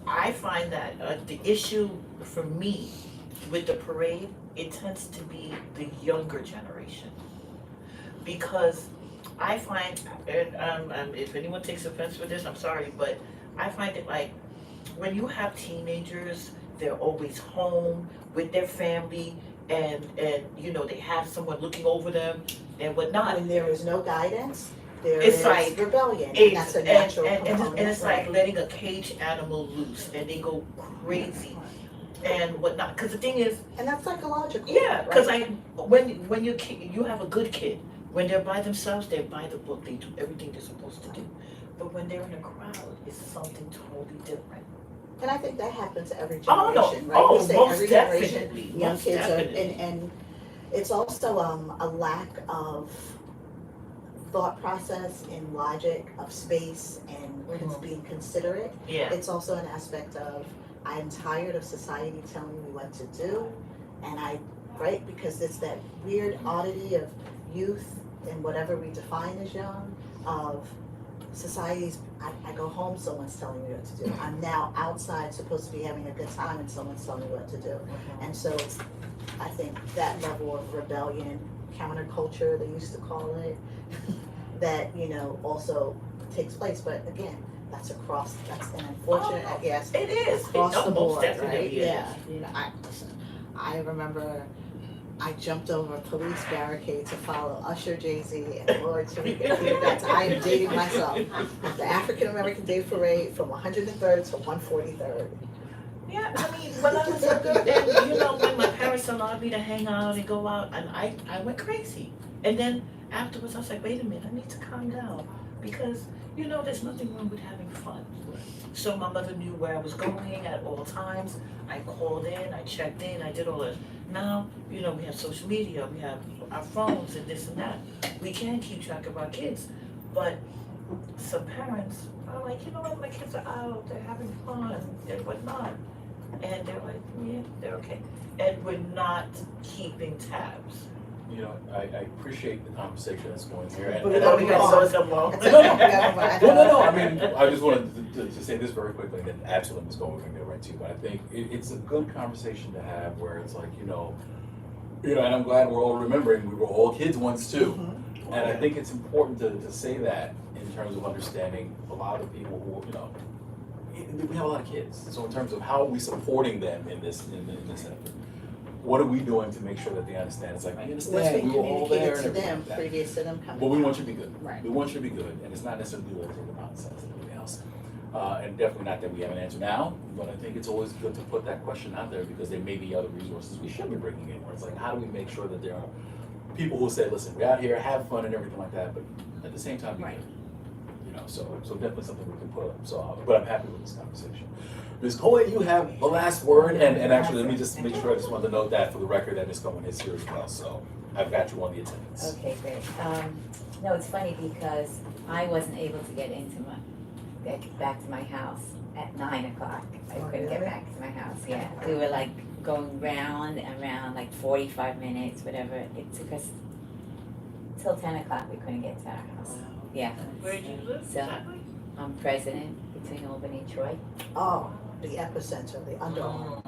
I find that the issue for me with the parade, it tends to be the younger generation. Because I find, and if anyone takes offense with this, I'm sorry, but I find it like, when you have teenagers, they're always home with their family, and you know, they have someone looking over them and whatnot. When there is no guidance, there It's is like- rebellion, and that's a natural component. and it's like right? letting a caged animal loose, and they go crazy and whatnot. Because the thing is, And that's psychological. yeah, because right? when you're you have a good kid. When they're by themselves, they're by the book. They do everything they're supposed to do. But when they're in a crowd, it's something totally different. And I think that happens to every Oh, generation, no. right? Oh, We say most every generation, definitely. young Most kids are, definitely. and it's also a lack of thought process and logic of space and being considerate. Yeah. It's also an aspect of, I'm tired of society telling me what to do, and right, because it's that weird oddity of youth and whatever we define as young, of society's, I go home, someone's telling me what to do. I'm now outside, supposed to be having a good time, and someone's telling me what to do. And so it's, I think that level of rebellion, counterculture, they used to call it, that, you know, also takes place. But again, that's an unfortunate, I guess, It is. across No, the most board, definitely right? is. Yeah, you know, I remember I jumped over a police barricade to follow Usher, Jay-Z, and Lord Tariq. I am dating myself. The African American Day Parade from 103rd to 143rd. Yeah, I mean, when I was younger, and you know, when my parents allowed me to hang out and go out, and I went crazy. And then afterwards, I was like, wait a minute, I need to calm down. because, you know, there's nothing wrong with having fun. So my mother knew where I was going at all times. I called in, I checked in, I did all that. Now, you know, we have social media, we have our phones and this and that. We can keep track of our kids, but some parents are like, you know what, my kids are out, they're having fun and whatnot. And they're like, yeah, they're okay. And we're not keeping tabs. You know, I appreciate the conversation that's going here. And, But and we I gotta think move it's- on. So it's a long. It's okay, we gotta move on. No, I mean, I just wanted to say this very quickly, and then absolutely Ms. Gold, we're gonna get right to, but I think it's a good conversation to have where it's like, you know, and I'm glad we're all remembering, we were all kids once too. Mhm. And I think it's important to say that in terms of understanding a lot of the people who, you know, we have a lot of kids. So in terms of how are we supporting them in this effort? What are we doing to make sure that they understand? It's like, I What's understand, been we were all there communicated and to everything them like that. previous to them coming? But we want you to be good. Right. We want you to be good, and it's not necessarily like the nonsense and everything else. And definitely not that we have an answer now, but I think it's always good to put that question out there because there may be other resources we should be bringing in. Where it's like, how do we make sure that there are people who say, listen, we're out here, have fun and everything like that, but at the same time, be Right. good. You know, so definitely something we can put up. So, but I'm happy with this conversation. Ms. Cohen, you have the last word, and actually, let me just make sure, I just wanted to note that for the record that Ms. Cohen is here as well, so I've got you on the attendance. Okay, great. No, it's funny because I wasn't able to get back to my house at 9 o'clock. I couldn't get back to my house, yeah. We were like going round and round, like 45 minutes, whatever. It took us till 10 o'clock, we couldn't get to our house. Yeah, Where do you live So- exactly? I'm president between Albany and Troy. Oh, the epicenter, the underarm.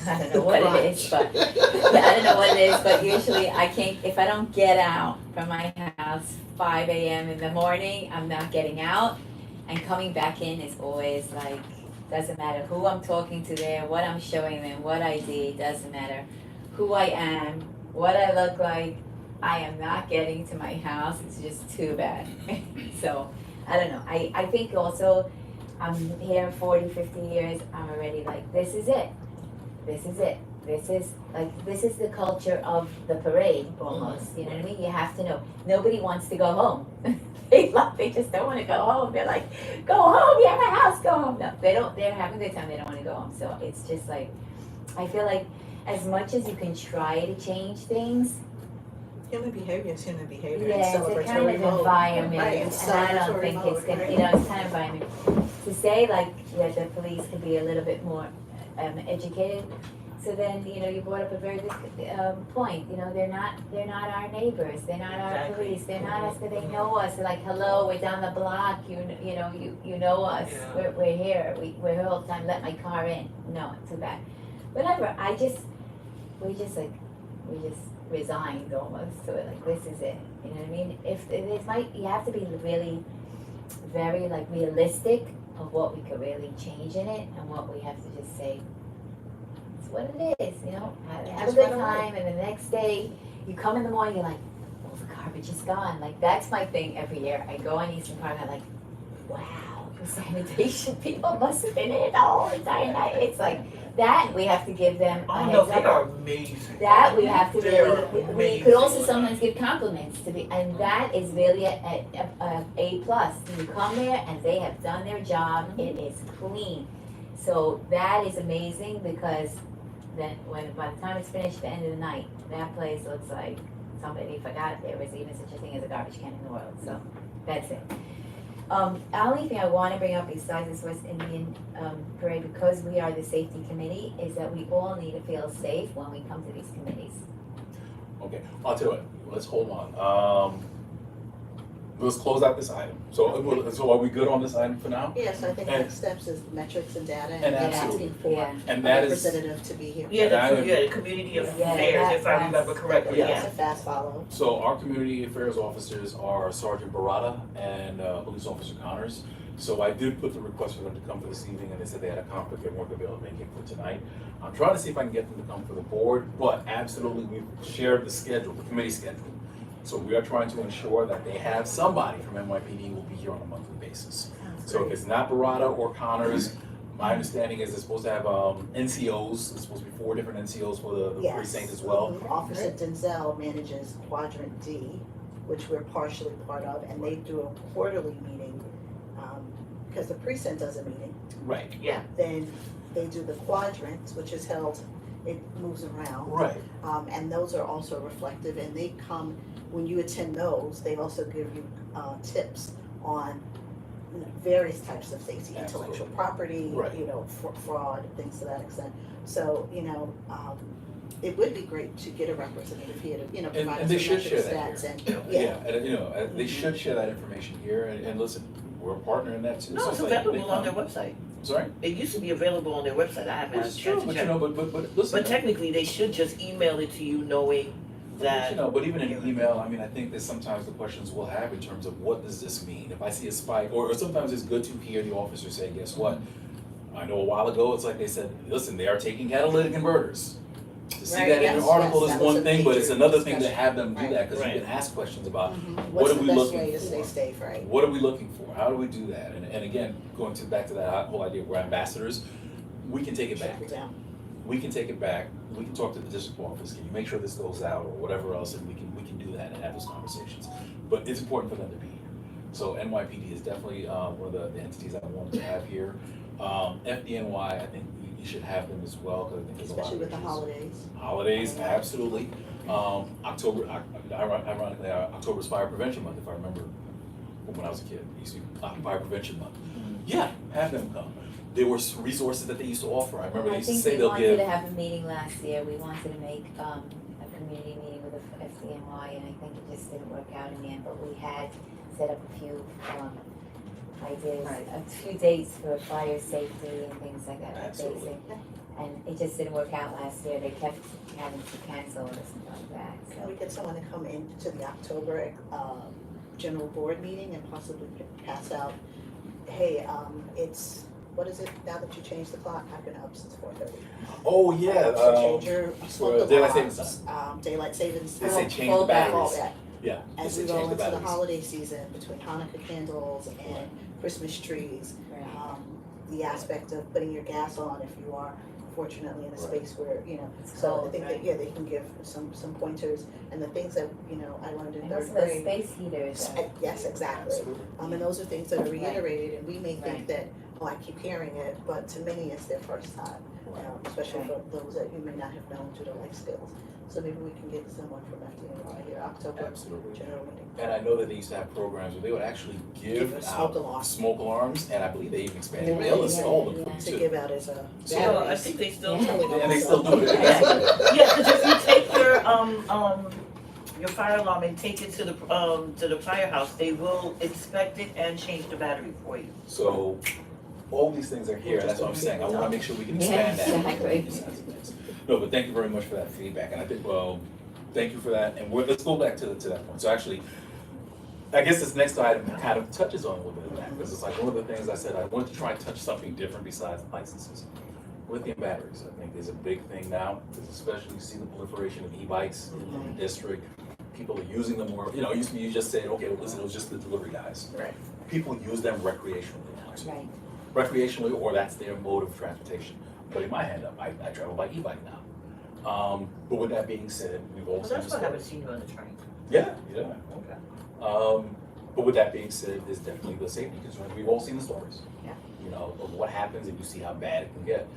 I don't know what it is, but I don't know what it is, but usually I can't, if I don't get out from my house 5 a.m. in the morning, I'm not getting out. And coming back in is always like, doesn't matter who I'm talking to there, what I'm showing them, what I did, doesn't matter who I am, what I look like. I am not getting to my house, it's just too bad. So, I don't know, I think also, I'm here 40, 50 years, I'm already like, this is it. This is it. This is the culture of the parade almost, you know what I mean? You have to know, nobody wants to go home. They just don't wanna go home. They're like, go home, you have a house, go home. No, they're having a good time, they don't wanna go home. So it's just like, I feel like as much as you can try to change things, Human behavior is human behavior. yeah, it's a celebratory kind of mode. environment, Right, and it's I don't celebratory think it's mode, gonna, right. you know, it's kind of environment. To say like that the police could be a little bit more educated, so then, you know, you brought up a very good point, you know, they're not our neighbors, they're not our Exactly. police, they're not us, they know us, they're like, hello, we're down the block, you know us, Yeah. we're here, we're here all the time, let my car in, no, too bad. Whatever, we just resigned almost to it, like this is it, you know what I mean? If it might, you have to be really very like realistic of what we could really change in it and what we have to just say, it's what it is, you know, have a Just good run away. time, and the next day, you come in the morning, you're like, oh, the garbage is gone, like that's my thing every year, I go on Eastern Park, I'm like, wow, the sanitation people must have been in the whole entire night, it's like, that we have to give them a Oh, heads no, up they on. are amazing. That we have to They really, are we could amazing. also sometimes give compliments to the, and that is really a plus. You come there and they have done their job, it is clean. So that is amazing because then by the time it's finished, at the end of the night, that place looks like somebody forgot there was even such a thing as a garbage can in the world, so that's it. Only thing I wanna bring up besides this West Indian parade, because we are the safety committee, is that we all need to feel safe when we come to these committees. Okay, I'll tell you what, let's hold on. Let's close out this item. So are we good on this item for now? Yes, I think And- next steps is metrics and data And and absolutely. asking for Yeah. a And that is, representative to be here. Yeah, And I- the community affairs, that- if I remember correctly, Yeah, yeah. it's a fast follow. so our community affairs officers are Sergeant Barata and Police Officer Connors. So I did put the request for them to come for this evening, and they said they had a conflict, they weren't gonna be able to make it for tonight. I'm trying to see if I can get them to come for the board, but absolutely, we've shared the schedule, the committee schedule. So we are trying to ensure that they have somebody from NYPD who will be here on a monthly basis. So if it's not Barata or Connors, my understanding is they're supposed to have NCOs, there's supposed to be 4 different NCOs for the Yes. precinct as well. Officer Denzel manages quadrant D, which we're partially part of, and they do a quarterly meeting, because the precinct does a meeting. Right, Then they do the quadrants, which is held, it moves around. right. And those are also reflective, and they come, when you attend those, they also give you tips on various types of safety, intellectual Absolutely. property, Right. fraud, things to that extent. So, it would be great to get a representative here to, provide And they us should with share metrics, that stats, here. and, Yeah, and they should share that information here, and listen, we're a partner in that too. No, so it's like, they available on come- their website. Sorry? It used to be available on their website, I haven't Which had a is true, chance to but check. but listen. But technically, they should just email it to you knowing that. But even in an email, I mean, I think that sometimes the questions we'll have in terms of what does this mean? If I see a spike, or sometimes it's good to hear the officer say, guess what? I know a while ago, it's like they said, listen, they are taking catalytic converters. To see Right, that in yes, an article yes, is that was one a thing, but it's major another thing to discussion. have them do Right. that, because you Right. can ask questions about, What What is are the we best looking way to for? stay safe, right? what are we looking for? How do we do that? And again, going back to that whole idea, we're ambassadors, we can take it back. Trickle down. We can take it back, we can talk to the district office, can you make sure this goes out, or whatever else, and we can do that and have those conversations. But it's important for them to be here. So NYPD is definitely one of the entities I wanted to have here. FDNY, I think you should have them as well, because I think there's a lot Especially of with the issues. holidays. Holidays, absolutely. Ironically, October's Fire Prevention Month, if I remember from when I was a kid. It used to be Fire Prevention Month. Yeah, have them come. There were resources that they used to offer. I remember they I used to think say we they'll wanted give. to have a meeting last year, we wanted to make, a community meeting with the FDNY, and I think it just didn't work out in the end, but we had set up a few, ideas, Right. a few dates for fire safety and things like that, like Absolutely. basic. And it just didn't work out last year, they kept having to cancel or something like that, Can we so. get someone to come into the October general board meeting and possibly pass out, hey, it's, what is it, now that you changed the clock, I've been up since 4:30. Oh, yeah. So change your smoke daylight alarms, savings daylight savings. They say change Full the back. All batteries. that. Yeah. they As say we go change into the batteries. holiday season, between Hanukkah candles and Christmas trees, Right. the aspect of putting your gas on if you are fortunately in a Right. space where, It's so I cold, think right? that, they can give some pointers, and the things that, I learned in And third also the grade. space heaters are. Yes, exactly. Absolutely. And those are things that are Right. reiterated, and we may think Right. that, oh, I keep hearing it, but to many, it's their first time, especially for those that you may not have known due to life skills. So maybe we can get someone from FDNY here, October Absolutely. general meeting. And I know that they used to have programs where they would actually give Give us out smoke alarms. smoke alarms, and I believe they even expanded, Yeah, they'll yeah, install them yeah. for To you too. give out as a So, So I batteries. think they still. Yeah. And they still do it. Yeah, because if you take your fire alarm and take it to the firehouse, they will inspect it and change the battery for you. So, all these things are here, and that's what I'm saying, I wanna make sure we can Yeah, expand that. exactly. No, but thank you very much for that feedback, and I think, thank you for that, and let's go back to that point. So actually, I guess this next item kind of touches on a little bit of that, because it's like one of the things I said, I wanted to try and touch something different besides licenses. Lithium batteries, I think is a big thing now, because especially you see the proliferation of e-bikes in the district. People are using them more, it used to be you just said, okay, well, listen, it was just the delivery guys. Right. People use them recreationally now too. Right. Recreationally, or that's their mode of transportation. But in my hand, I travel by e-bike now. But with that being said, we've all Well, seen that's the why I haven't stories. seen you on the train. Yeah. Okay. But with that being said, there's definitely the safety concerns. We've all seen the stories. Yeah. Of what happens and you see how bad it can get.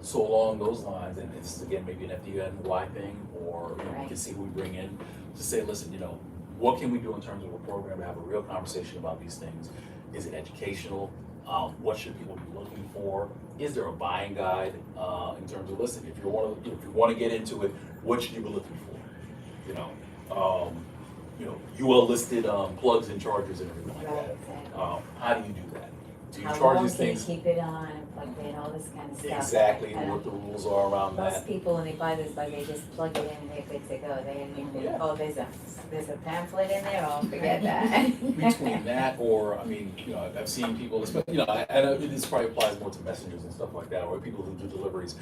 So along those lines, and this is again maybe an FDNY thing, or we Right. can see who we bring in to say, listen, what can we do in terms of a program to have a real conversation about these things? Is it educational? What should people be looking for? Is there a buying guide in terms of, listen, if you want to get into it, what should you be looking for? UL listed plugs and chargers and everything like Right, that. exactly. How do you do that? Do you How charge long these can you things? keep it on and plug it in, all this kind of stuff. Exactly, I don't- what the rules are around Most that. people, when they buy this bike, they just plug it in and they're good to go. They don't even, Yeah. oh, there's a pamphlet in there, oh, forget that. Between that, or, I've seen people, I know this probably applies more to messengers and stuff like that, or people who do deliveries.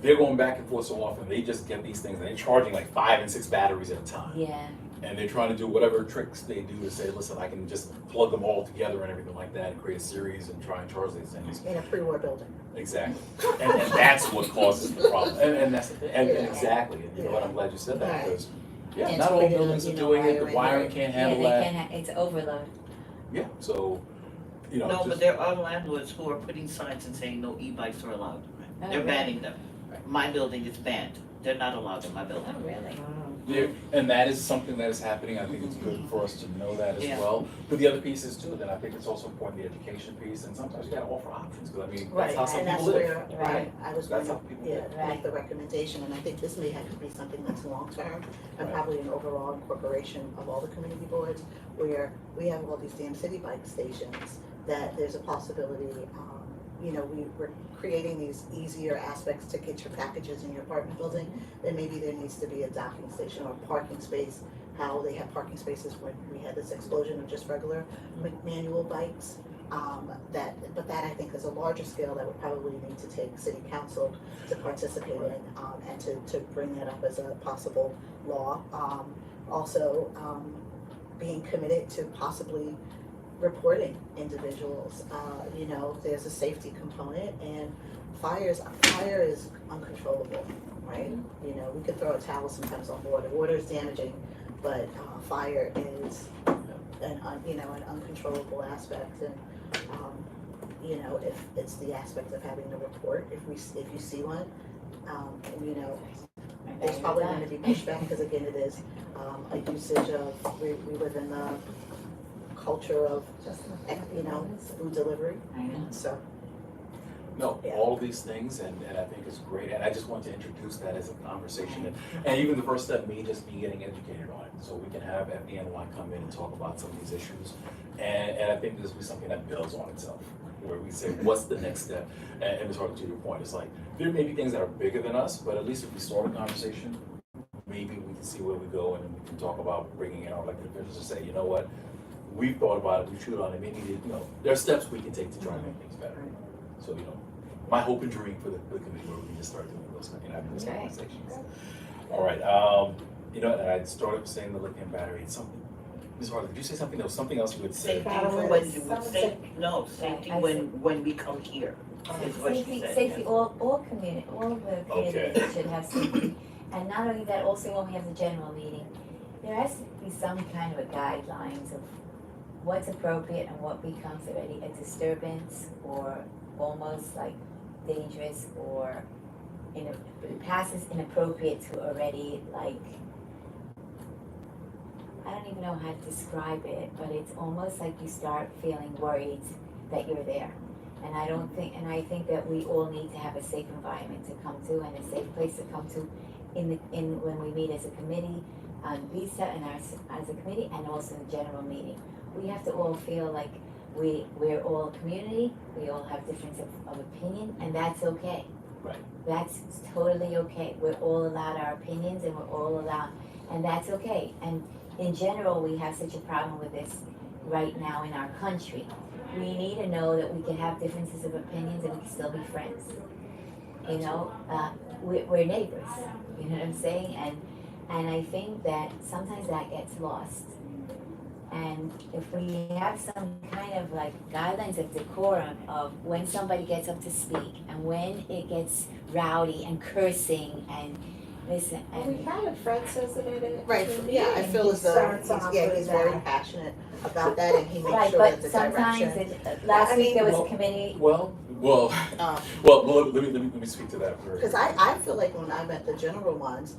They're going back and forth so often, they just get these things, and they're charging like 5 and 6 batteries at a time. Yeah, And they're trying to do whatever tricks they do to say, listen, I can just plug them all together and everything like that, and create a series and try and charge these things. In a pre-war building. Exactly. And that's what causes the problem. And that's the thing. And exactly. And you know what, I'm glad you said that, because Yeah, not all antiquated, buildings are you know, doing it, the wiring. wiring can't Yeah, handle they that. can, it's overload. Yeah, so, you know, No, just. but there are landlords who are putting signs and saying no e-bikes are allowed. Oh, They're really? banning them. My building is banned. They're not allowed in my building. Oh, really? Yeah, and that is something that is happening. I think it's good for us to know that as Yeah. well. But the other piece is too, that I think it's also important, the education piece, and sometimes you gotta offer options, because I mean, that's Right, how some and that's people live. where, Right. I was That's going how to, people yeah, live. make the recommendation, and I think this may have to be something that's long-term, and Right. probably an overall incorporation of all the community boards, where we have all these damn city bike stations, that there's a possibility, you know, we're creating these easier aspects to get your packages in your apartment building, then maybe there needs to be a docking station or a parking space, how they have parking spaces when we had this explosion of just regular manual bikes. But that I think is a larger scale that would probably need to take city council to participate in, and to bring that up as a possible law. Also, being committed to possibly reporting individuals. You know, there's a safety component, and fire is uncontrollable, right? You know, we could throw a towel sometimes on water. Water is damaging, but fire is an uncontrollable aspect. And you know, if it's the aspect of having to report, if you see one, you know, there's probably going to be pushback, because again, it is a usage of, we live in the culture of, you know, food delivery, I know. so. No, Yeah. all of these things, and I think it's great, and I just want to introduce that as a conversation, and even the first step, me just be getting educated on it, so we can have FDNY come in and talk about some of these issues, and I think this will be something that builds on itself, where we say, what's the next step, and sort of to your point, it's like, there may be things that are bigger than us, but at least if we start a conversation, maybe we can see where we go, and then we can talk about bringing in our elected officials to say, you know what, we've thought about it, we've chewed on it, maybe, you know, there are steps we can take to try and make things better. So, you know, my hope and dream for the committee, where we can just start doing those, you know, having those Okay. conversations. All right, you know, and I started saying the lithium battery, it's something, Ms. Harley, did you say something? There was something else you would say. Safety for when you, Something- safety I when we come here, is what she Safety, said. safety, all the communities Okay. should have safety. And not only that, also when we have the general meeting, there has to be some kind of a guidelines of what's appropriate and what becomes already a disturbance or almost like dangerous, or it passes inappropriate to already, like, I don't even know how to describe it, but it's almost like you start feeling worried that you're there. And I think that we all need to have a safe environment to come to, and a safe place to come to when we meet as a committee, Lisa and as a committee, and also the general meeting. We have to all feel like we're all a community, we all have difference of opinion, and that's okay. Right. That's totally okay. We're all allowed our opinions, and we're all allowed, and that's okay. And in general, we have such a problem with this right now in our country. We need to know that we can have differences of opinions and we can still be friends. You know, we're neighbors, you know what I'm saying? And I think that sometimes that gets lost. And if we have some kind of like guidelines of decorum of when somebody gets up to speak and when it gets rowdy and cursing and listen, Well, we and had a Fred says it at a. Right, at a yeah, I meeting. feel He as though starts off with he's very that. passionate about that, and he makes right, sure but that the sometimes direction. last I week mean, there was well- a committee. Well, Um, let me speak to that very. Because I feel like when I met the general ones,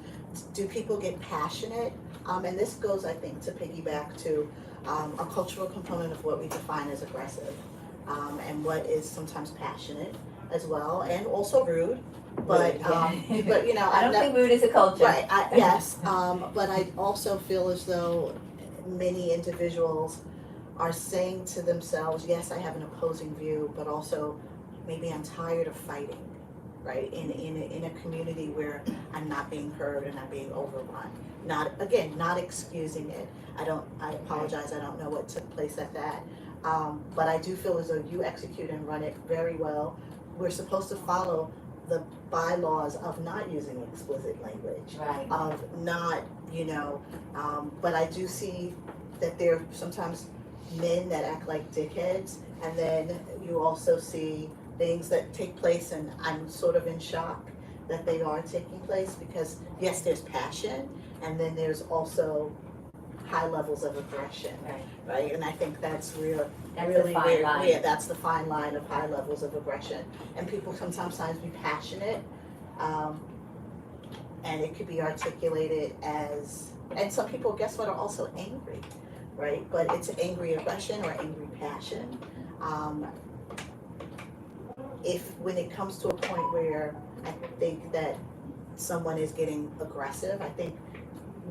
do people get passionate? And this goes, I think, to piggyback to a cultural component of what we define as aggressive, and what is sometimes passionate as well, and also rude. But Yeah. but you know, I don't I've think rude is a culture. Right, yes, but I also feel as though many individuals are saying to themselves, yes, I have an opposing view, but also maybe I'm tired of fighting, right? In a community where I'm not being heard and I'm being overrun. Not excusing it. I apologize, I don't know what took place at that. But I do feel as though you execute and run it very well. We're supposed to follow the bylaws of not using explicit language, Right. of not, but I do see that there are sometimes men that act like dickheads, and then you also see things that take place, and I'm sort of in shock that they are taking place, because yes, there's passion, and then there's also high levels of aggression, Right. right? And I think that's real, That's really a fine where, line. yeah, that's the fine line of high levels of aggression. And people sometimes be passionate, and it could be articulated as, and some people, guess what, are also angry, right? But it's angry aggression or angry passion. If, when it comes to a point where I think that someone is getting aggressive, I think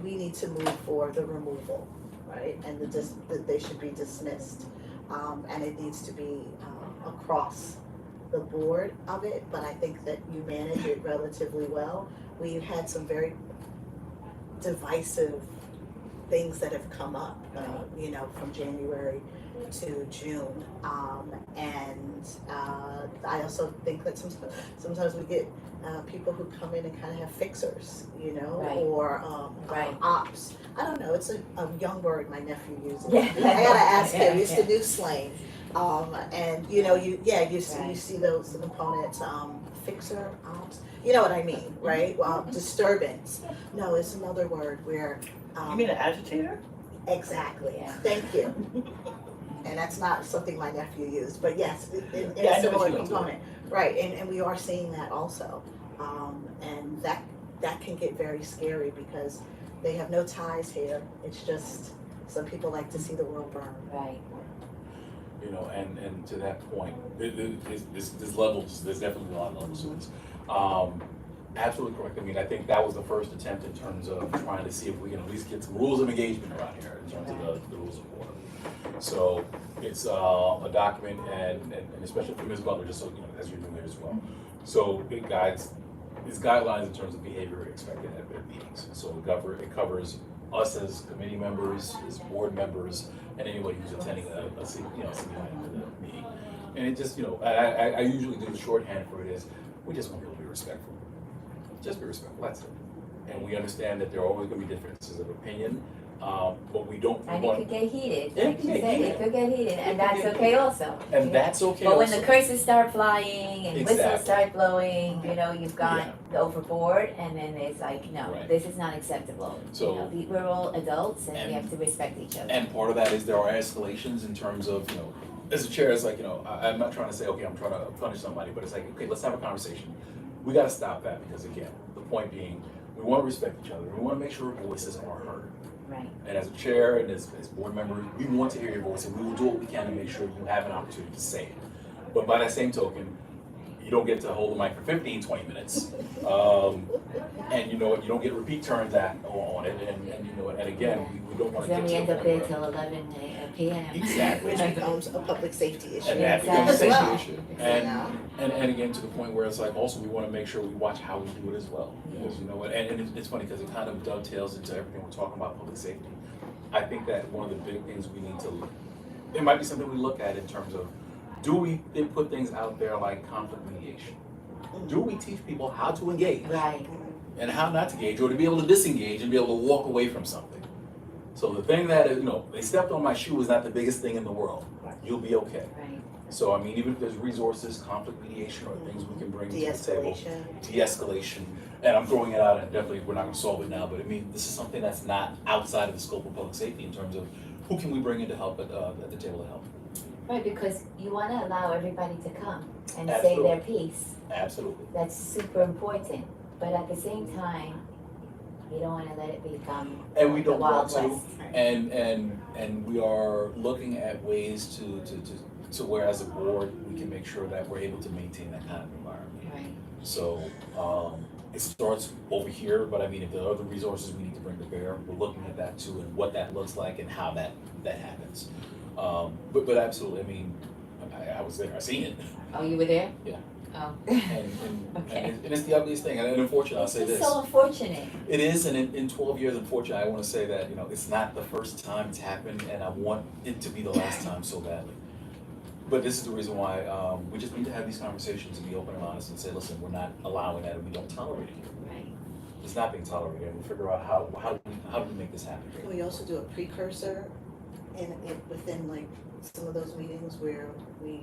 we need to move for the removal, right? And that they should be dismissed. And it needs to be across the board of it, but I think that you manage it relatively well. We've had some very divisive things that have come up, you know, from January to June. I also think that sometimes we get people who come in and kind of have fixers, you know, Right. or Right. ops. I don't know, it's a young word my nephew uses. Yeah. I gotta ask him, it's the Yeah. new slang. And you know, you Right. see those components, fixer, ops, you know what I mean, right? Disturbance. No, it's another word where, You mean an agitator? exactly, Yeah. thank you. And that's not something my nephew used, but yes, in Yeah, I a know what similar you mean. component, right, and we are seeing that also. And that can get very scary because they have no ties here, it's just, some people like to see the world burn. Right. You know, and to that point, there's levels, there's definitely a lot of levels to this. Absolutely correct. I mean, I think that was the first attempt in terms of trying to see if we can at least get some rules of engagement around here in terms of the rules of order. So it's a document and especially for Ms. Butler, just so you know, as you're doing there as well. So it guides, it's guidelines in terms of behavior expected at meetings. So it covers us as committee members, as board members, and anybody who's attending a single item of the meeting. And it just, you know, I usually do the shorthand for it is, we just want people to be respectful. Just be respectful, that's it. And we understand that there are always gonna be differences of opinion, but we don't And it want, could get heated, Yeah, like you it said, can. it could get heated, and It that's could get okay also. and you know. that's okay But when also. the curses start flying and whistles Exactly. start blowing, you know, you've gone Yeah. overboard, and then it's like, no, Right. this is not acceptable. So- You know, we're all adults, and we And- have to respect each other. And part of that is there are escalations in terms of, you know, as a chair, it's like, you know, I'm not trying to say, okay, I'm trying to punish somebody, but it's like, okay, let's have a conversation. We gotta stop that because again, the point being, we wanna respect each other. We wanna make sure our voices are heard. Right. And as a chair and as board members, we want to hear your voice and we will do what we can to make sure you have an opportunity to say it. But by that same token, you don't get to hold the mic for 15, 20 minutes. And you know what, you don't get repeat turns on it and you know, and again, we don't wanna Then get we to end the up point there where. till 11 p.m. Exactly. Which becomes a public safety issue. And that becomes a Exactly. safety Well, issue. you know. And again, to the point where it's like, also, we wanna make sure we watch how we do it as well. Because you know what, and it's funny, because it kind of dovetails into everything we're talking about, public safety. I think that one of the big things we need to, it might be something we look at in terms of, do we put things out there like conflict mediation? Do we teach people how to engage? Right, And how not to engage, or to be able to disengage and be able to walk away from something. So the thing that, you know, they stepped on my shoe is not the biggest thing in the world. You'll be okay. right. So I mean, even if there's resources, conflict mediation, or things we can bring to the table. De-escalation. De-escalation, and I'm throwing it out, and definitely we're not gonna solve it now, but I mean, this is something that's not outside of the scope of public safety in terms of who can we bring in to help at the table to help. Right, because you wanna allow everybody to come and say their piece. Absolutely. That's super important, but at the same time, you don't wanna let it become And we the don't Wild want to. West. And we are looking at ways to where as a board, we can make sure that we're able to maintain that kind of environment. Right, So, it starts over here, but I mean, if there are other resources we need to bring to bear, we're looking at that too, and what that looks like and how that happens. But absolutely, I mean, I was there, I seen it, oh, you were there? Yeah. Oh. and it's the ugliest thing, and unfortunately, I'll say It's this. just so unfortunate. It is, and in 12 years, unfortunately, I want to say that, you know, it's not the first time it's happened, and I want it to be the last time so badly. But this is the reason why we just need to have these conversations and be open and honest and say, listen, we're not allowing that and we don't tolerate it here. Right. It's not being tolerated, and we'll figure out how do we make this happen. Can we also do a precursor within like some of those meetings where we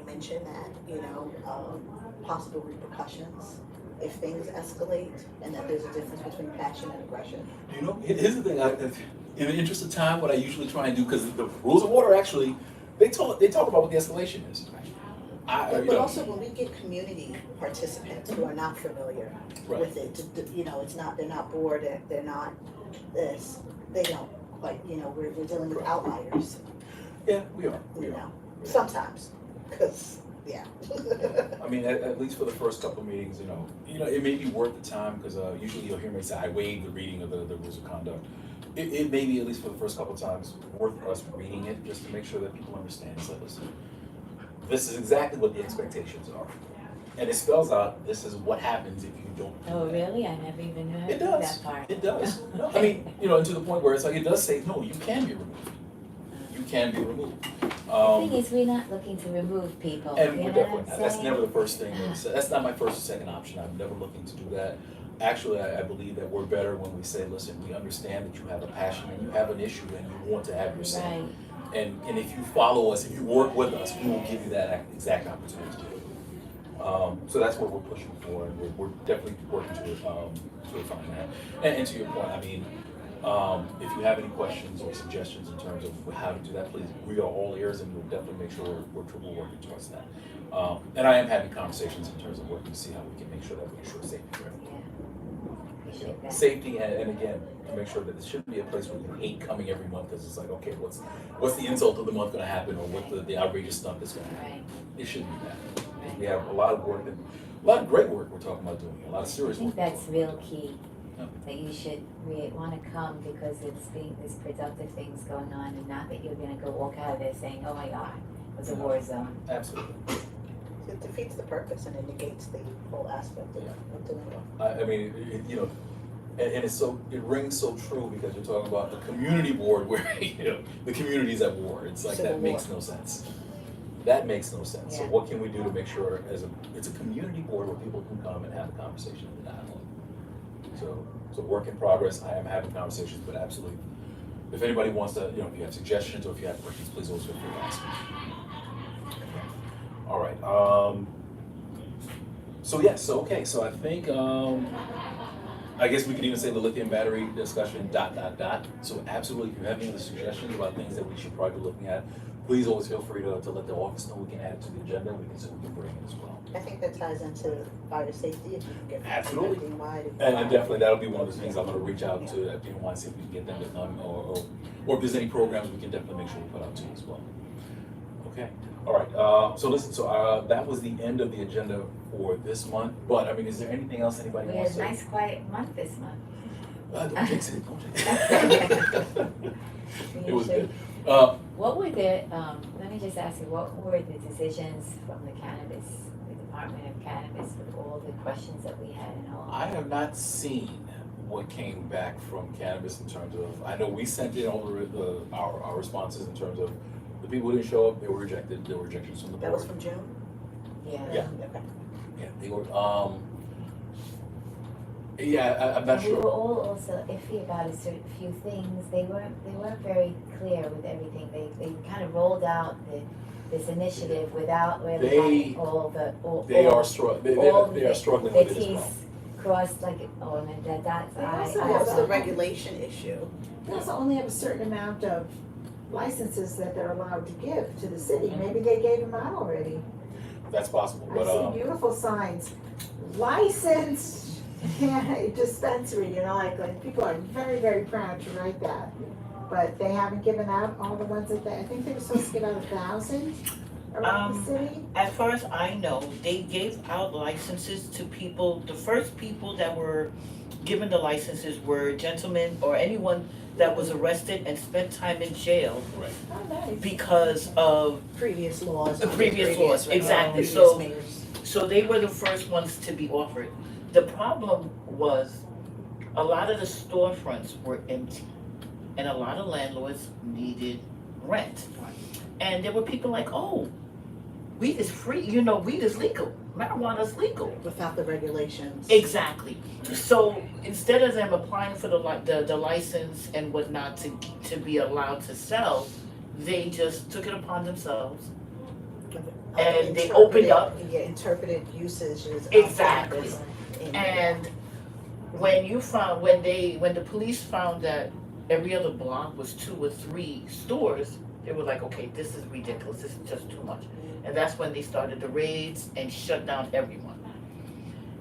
mention that, you know, possible repercussions if things escalate, and that there's a difference between passion and aggression. You know, here's the thing. In the interest of time, what I usually try and do, because the rules of order actually, they talk about what the escalation is. But also when we get community participants who are not familiar Right. with it, they're not bored, they're not this, they don't quite, we're dealing with Right. outliers, Yeah, we are. sometimes, because, yeah. I mean, at least for the first couple of meetings, it may be worth the time, because usually you'll hear me say, I waive the reading of the rules of conduct. It may be, at least for the first couple of times, worth us reading it, just to make sure that people understand. It's like, listen, this is exactly what the expectations are. And it spells out, this is what happens if you don't do Oh, that. really? I never even heard It of does. that part. It does. No, I mean, and to the point where it's like, it does say, no, you can be removed. You can be removed. The thing is, we're not looking to remove people, And you we're know what definitely, I'm that's saying? never the first thing that we say. That's not my first or second option. I'm never looking to do that. Actually, I believe that we're better when we say, listen, we understand that you have a passion and you have an issue and you want to have your say. Right. And if you follow us, if you work with us, we will give you that exact opportunity to do it. So that's what we're pushing for, and we're definitely working to refine that. And to your point, I mean, if you have any questions or suggestions in terms of how to do that, please, we are all ears, and we'll definitely make sure we're working towards that. And I am having conversations in terms of working to see how we can make sure that we ensure safety for everyone. Yeah. Appreciate that. Safety, and again, to make sure that this shouldn't be a place where you hate coming every month, because it's like, okay, what's the insult of the month gonna happen, or what the outrageous stuff that's gonna happen? Right. It shouldn't be that. We have a lot of work, and a lot of great work we're talking about doing, a lot of I serious work. think that's real key, Yeah. that you should wanna come because there's productive things going on, and not that you're gonna go walk out of there saying, oh my God, it was a war zone. Absolutely. It defeats the purpose and it negates the whole aspect of doing it. I mean, and it rings so true, because you're talking about the community board where, the community's at war. It's like, Civil that makes no sense. That makes no sense. So Yeah. what can we do to make sure, it's a community board where people can come and have a conversation and dialogue? So work in progress. I am having conversations, but absolutely, if anybody wants to, if you have suggestions or if you have questions, please always feel free to ask me. All right, so I think, I guess we could even say the lithium battery discussion, ... So absolutely, if you have any other suggestions about things that we should probably be looking at, please always feel free to let the office know. We can add it to the agenda, we can bring it as well. I think that ties into fire safety, if you can get. Absolutely. DNY to- And definitely, that'll be one of the things I'm gonna reach out to FDNY, see if we can get them to come, or if there's any programs, we can definitely make sure we put out too as well. Okay, all right, so listen, that was the end of the agenda for this month, but I mean, is there anything else anybody We wants had to? a nice quiet month this month. Don't jinx it, don't jinx it. It was good. What were let me just ask you, what were the decisions from the Department of Cannabis with all the questions that we had and all? I have not seen what came back from cannabis in terms of, I know we sent in all our responses in terms of the people who didn't show up, they were rejected, there were rejections from the board. That was from June? Yeah. Yeah. Okay. Yeah, they were, I'm not And we were sure. all also iffy about few things. They weren't very clear with everything. They kind of rolled out this initiative without really They- having all They all are struggling, all they are struggling the with it as well. T's crossed, like, oh, and that's, They I also That have was also. the regulation issue. They also only have a certain amount of licenses that they're allowed to give to the city. Maybe they gave them out already. That's possible, I've but, seen beautiful signs, licensed dispensary, like people are very, very proud to write that. But they haven't given out all the ones that I think they were supposed to give out 1,000 around the city. As far as I know, they gave out licenses to people, the first people that were given the licenses were gentlemen or anyone that was arrested and spent time in jail right. Oh, nice. because of, Previous laws. The previous laws, exactly. Previous So- mayors. so they were the first ones to be offered. The problem was, a lot of the storefronts were empty, and a lot of landlords needed rent. And there were people like, oh, weed is free, weed is legal, marijuana is legal. Without the regulations. Exactly. So instead of them applying for the license and whatnot to be allowed to sell, they just took it upon themselves. And they opened up. Yeah, interpreted usages. of Exactly. cannabis And when the police found that every other block was 2 or 3 stores, they were like, okay, this is ridiculous, this is just too much. And that's when they started the raids and shut down everyone.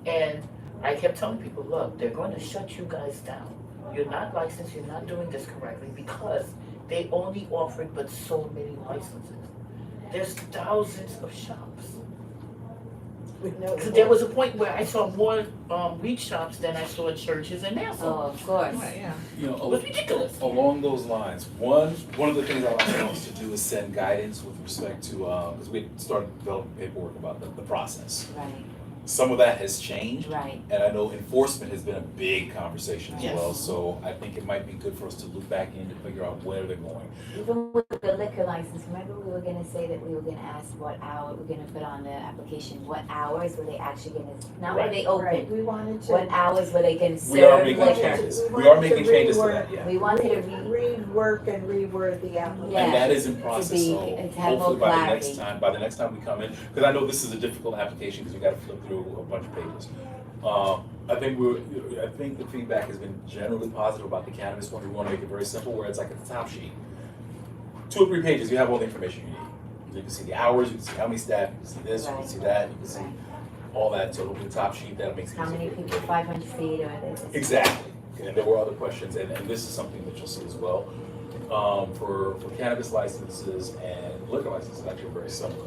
And I kept telling people, look, they're going to shut you guys down. You're not licensed, you're not doing this correctly, because they only offered but so many licenses. There's thousands of shops. With no. So there was a point where I saw more weed shops than I saw churches in Nassau. Oh, of course. Yeah. You know, It was ridiculous. along those lines, one of the things I like us to do is send guidance with respect to, because we started developing paperwork about the process. Right, Some of that has changed, right. and I know enforcement has been a big conversation as Yes. well, so I think it might be good for us to loop back in to figure out where they're going. Even with the liquor license, remember we were gonna say that we were gonna ask what hour, we're gonna put on the application, what hours were they actually gonna, not were Right. they Right, open, we wanted to. what hours were they gonna We are serve making liquor? changes, We we wanted are to making changes to rework- that, yeah. We wanted to Rework and reword the application. And that Yeah, is in process, be- so to have hopefully more by the next time we come in, because I know this is a difficult application, because we gotta flip through a bunch of pages. I think the feedback has been generally positive about the cannabis one. We wanna make it very simple, where it's like at the top sheet. 2 or 3 pages, you have all the information you need. You can see the hours, you can see how many staff, you can see this, you can see that, you can see Right. all that, so it'll be the top sheet, that makes it How easier. many people, 500 feet or this? Exactly, and there were other questions, and this is something that you'll see as well. For cannabis licenses and liquor licenses, actually very similar.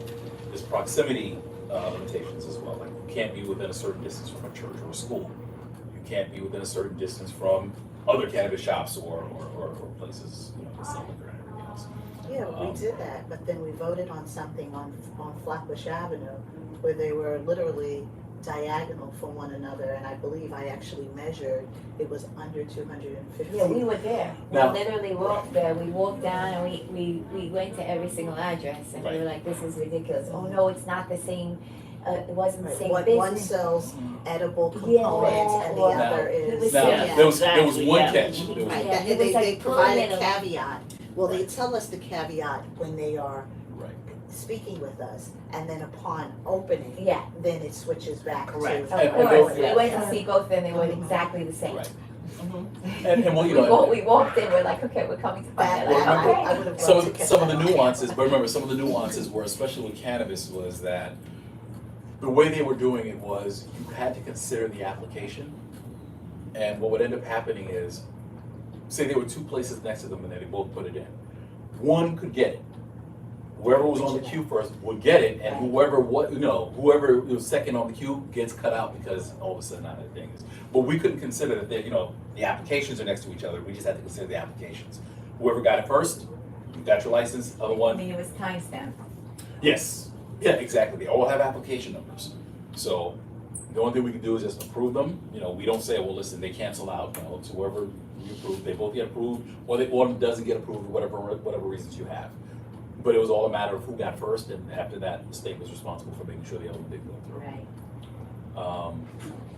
There's proximity limitations as well, like you can't be within a certain distance from a church or a school. You can't be within a certain distance from other cannabis shops or places, you know, to sell liquor and everything else. Yeah, we did that, but then we voted on something on Flatbush Avenue where they were literally diagonal from one another, and I believe I actually measured, it was under 250. Yeah, we were there. Now- We literally walked there. We walked down and we went to every single address and we were like, this is ridiculous. Oh no, it's not the same, it wasn't the Right, same one business. sells edible Yeah. components and the Now- other is. was Now, saying- there was Exactly, one yeah. catch. There was- Right, Yeah, he they was, like, they provide pulling a it caveat, well, they tell us the caveat when they are Right. speaking with us, and then upon opening, Yeah, then it switches back to. Correct. of And course. those- We went to see both of them. They were exactly the same. Right. Mhm. And well, you We know. walked in, we're like, okay, we're coming to find That, out. that, Okay. I would have Some loved to of, catch some of that the on nuances, camera. but remember, some of the nuances were, especially with cannabis, was that the way they were doing it was you had to consider the application. And what would end up happening is, say there were 2 places next to them and they both put it in. One could get it. Whoever was on the queue first would get it, and whoever was second on the queue gets cut out because all of a sudden now that thing is. But we couldn't consider that the applications are next to each other. We just had to consider the applications. Whoever got it first, you got your license. Other I one, mean, it was timestamped. yes, yeah, exactly. They all have application numbers. So the only thing we can do is just approve them. We don't say, well, listen, they cancel out. To whoever you approve, they both get approved, or one doesn't get approved, whatever reasons you have. But it was all a matter of who got first, and after that, the state was responsible for making sure the other one did go through. Right.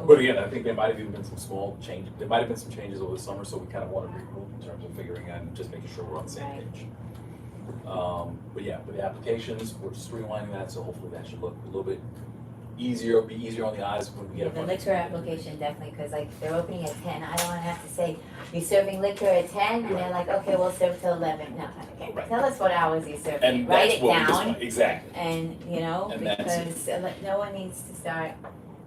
But again, I think there might have even been some small changes. There might have been some changes over the summer, so we kind of want to regroup in terms of figuring out and just making sure we're on the same Right. page. But yeah, with the applications, we're streamlining that, so hopefully that should look a little bit easier, be easier on the eyes when we get The a liquor application, definitely, because like they're opening at 10. I don't want to have to say, you're serving liquor at 10, and they're like, okay, we'll serve till 11. No, okay. Right. Tell us what hours you're serving. And Write that's it what we down. just, exactly. And, And that's it. because no one needs to start,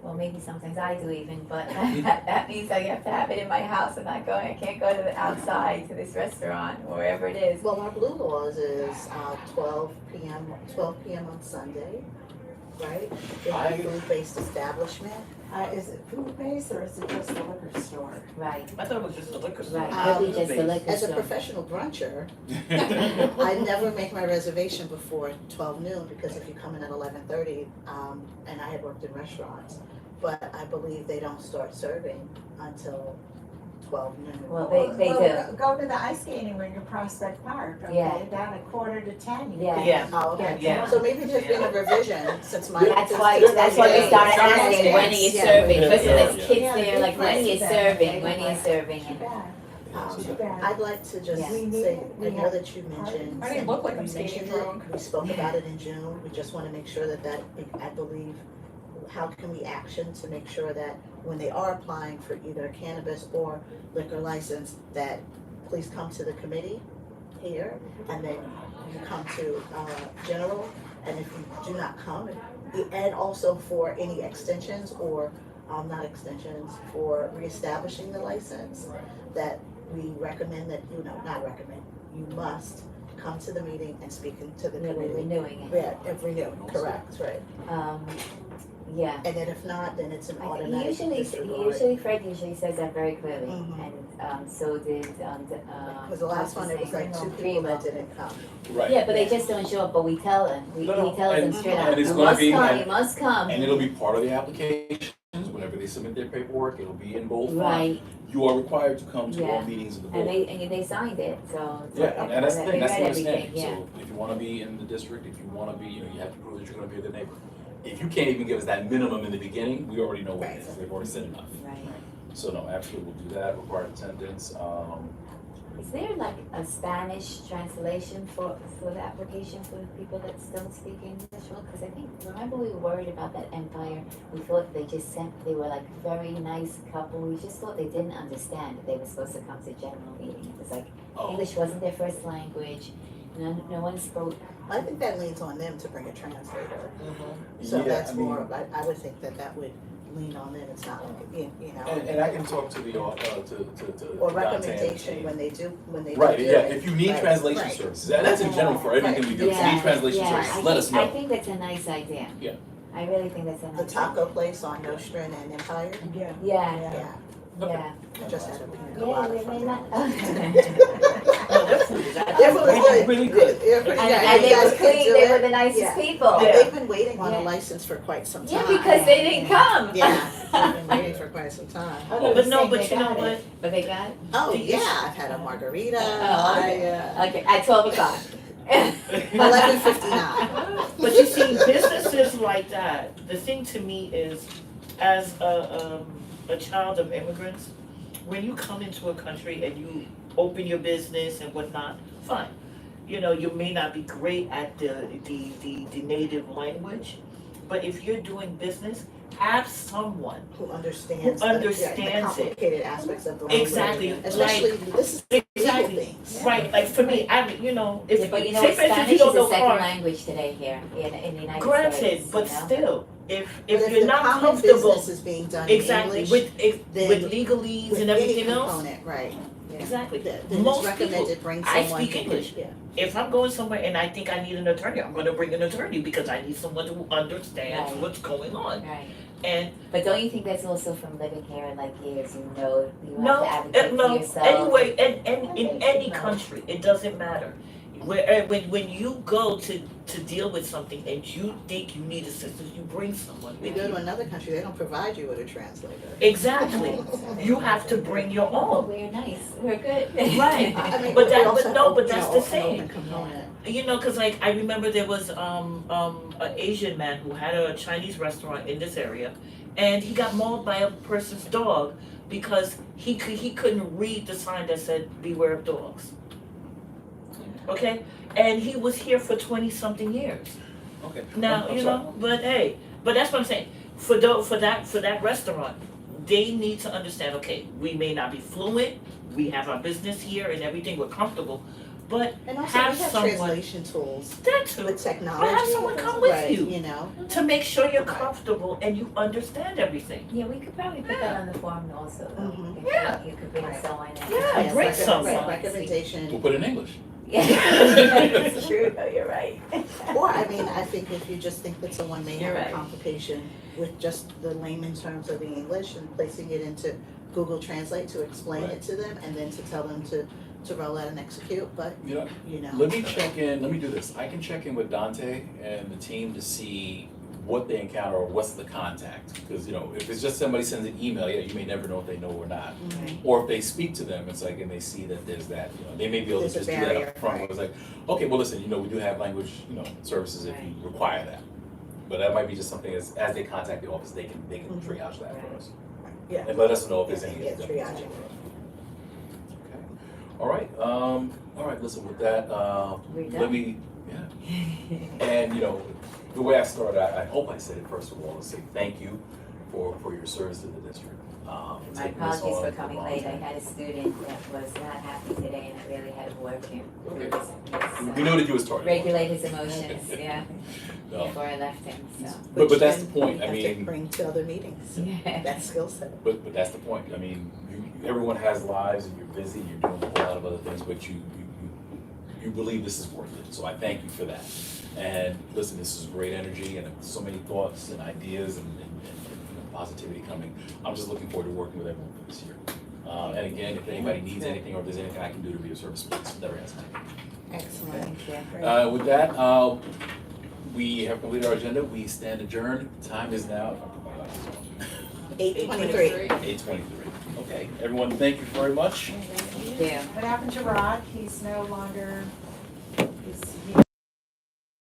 well, maybe sometimes I do even, but that means I have to have it in my house and not going, I can't go to the outside to this restaurant, or wherever it is. Well, our blue laws is 12 p.m. on Sunday, right? It's I- a food-based establishment. Is it food-based or is it just a liquor store? Right, I thought it was just a liquor store. right, maybe just the liquor As a store. professional bruncher, I never make my reservation before 12 noon, because if you come in at 11:30, and I had worked in restaurants, but I believe they don't start serving until 12 noon. Well, they do. Go to the ice skating rink in Prospect Park, Yeah. okay, down at 9:45. Yeah. Yeah. Oh, okay. Yeah. So maybe there's been a revision since my. That's why we started asking, when are you Yeah. serving? Yeah. Because there's Yeah. kids there, like, when are you serving, when are you serving? Too And bad, too Um, bad. I'd like to just Yeah. say, I know that you mentioned. I didn't look like I'm you skating mentioned it, drunk. We spoke about it in June, we just wanna make sure that I believe how can we action to make sure that when they are applying for either a cannabis or liquor license, that please come to the committee here, and then you come to, general, and if you do not come, and also for any extensions or, not extensions, for reestablishing the license, that we recommend that, not recommend, you must come to the meeting and speak to the Really committee. renewing it. Yeah, and renew, correct, right. Yeah. And then if not, then it's an He automatic usually, disregard. Fred usually says that very clearly, Mhm. and so did, Because the last one, it was like two people that didn't come. Right. Yeah, but they just don't show up, but we tell them, he No, no, tells them and- straight and out, it's you gonna must be- come, and- you must come. And it'll be part of the applications, whenever they submit their paperwork, it'll be in bold font. Right, You are required to come to all Yeah. meetings of the and board. they signed it, so. it's Yeah, like, and that's the they thing, that's the read everything, understanding, so if you wanna be in the district, if you wanna be, you have to prove that you're gonna be a good neighbor. If you can't even give us that minimum in the beginning, we already know what it is, they've already said enough. Right. So no, absolutely, we'll do that, required attendance, Is there like a Spanish translation for the application for people that don't speak English? Well, because I think, remember we were worried about that Empire? We thought they were like very nice couple, we just thought they didn't understand that they were supposed to come to general meeting. It was like, oh, English wasn't their first language, no one spoke. I think that leans on them to bring a translator. Mm-hmm. So yeah, that's I mean, more, I would think that would lean on them, it's not like, you know. and I can talk to the, to Or Dante and the recommendation team. when they do Right, do yeah, it. if you need Right, translation right. services, and that's in general for everything we do, if you need translation services, let us I know. think that's a nice idea. Yeah. I really think that's a nice The idea. taco place on Nostrand and Empire, Yeah. Yeah, yeah, yeah. just had a pina Yeah, colada they from may them. not. No, their food is Their food is good. Really good. Yeah, And, yeah, and you they guys were can clean, do they it. were the nicest Yeah. people. And Yeah. they've been waiting on Yeah. a license for quite some time. Yeah, because they didn't come. Yeah, they've been waiting for quite some time. I thought But you no, said but they you know got what? it. But they got it? Oh, The yeah, issue- I've had a margarita, Oh, okay. Okay, at 12 o'clock. 11:59. But you see, businesses like that, the thing to me is, as a child of immigrants, when you come into a country and you open your business and whatnot, fine. You know, you may not be great at the native language, but if you're doing business, have someone Who understands Who the understands it. complicated aspects of the language. exactly, Especially, this is legal exactly, things. right, like for me, I mean, you know, if, Yeah, but you know say what, for instance, Spanish you is don't a know second car, language today here in the United granted, States. but you know? still, if But you're the not common comfortable, business is being done in exactly, English, then with legalese with and any everything else, component, right, yeah. exactly. Then it's Most recommended bring I someone. speak English. Yeah. If I'm going somewhere and I think I need an attorney, I'm gonna bring an attorney because I need someone who understands Right. what's going on. Right. And But don't you think that's also from living here in like years, you know, you have no, to advocate for no, yourself? anyway, and in any country, it doesn't matter. Where, when you go to deal with something and you think you need assistance, you bring someone You with go to you. another country, they don't provide you with a translator. Exactly. You have to bring your Oh, own. we're nice, we're good. Right. I mean, But we that- also but no, have, but you that's know, the an thing. open component. You know, cause like I remember there was an Asian man who had a Chinese restaurant in this area, and he got mauled by a person's dog because he couldn't read the sign that said "Beware of dogs." Okay, and he was here for 20-something years. Okay. Now I'm you sorry. know, but hey, but that's what I'm saying. For that restaurant, they need to understand. Okay, we may not be fluent. We have our business here and everything. We're comfortable, but And also, have we have someone translation tools that too. with technology. have someone come with right, you. You know, To make sure you're Right. comfortable and you understand everything. Yeah, we could probably put that on the form also, though. Mhm. If Yeah. You could bring Right. someone in. Yeah, Yes, bring like a- someone. right, recommendation. We'll put it in English. Yeah, it's true, though, you're right. Or, I mean, I think if you just think that someone may You're have right. a complication with just the layman terms of the English and placing it into Google Translate to explain Right. it to them and then to tell them to roll out and execute, but, You know, you know. let me check in, let me do this. I can check in with Dante and the team to see what they encounter or what's the contact. Because, you know, if it's just somebody sends an email, yeah, you may never know if they know or not. Mhm. Or if they speak to them, it's like, and they see that there's that, you know, they may be able to There's a just do that barrier, up front. right. It's like, okay, well, listen, you know, we do have language, you know, services if you require that. But that might be just something as they contact the office, they can Mhm. triage that for us. Yeah. And let us know if there's Yeah, any. yeah, triaging. Okay. All right, listen, with that, We're let done. me, yeah. And, you know, the way I started, I hope I said it first of all, to say thank you for your service to the district. My Taking this apologies on for a coming long late. I time. had a student that was not happy today and I really had to work him through Okay. his, We knew that you was targeted. regulate his emotions, yeah, No. before I left him, so. But that's the Which point, then I we have to mean, bring to other meetings, Yeah. that skill set. but that's the point, I mean, everyone has lives and you're busy, you're doing a whole lot of other things, but you believe this is worth it, so I thank you for that. And listen, this is great energy and so many thoughts and ideas and positivity coming. I'm just looking forward to working with everyone for this year. And again, if anybody needs anything or if there's anything I can do to be of service, please, never hesitate. Excellent. Thank you. With that, we have completed our agenda. We stand adjourned. Time is now 8:23. 8:23. Okay, everyone, thank you very much. Thank you. What happened to Rod? He's no longer, he's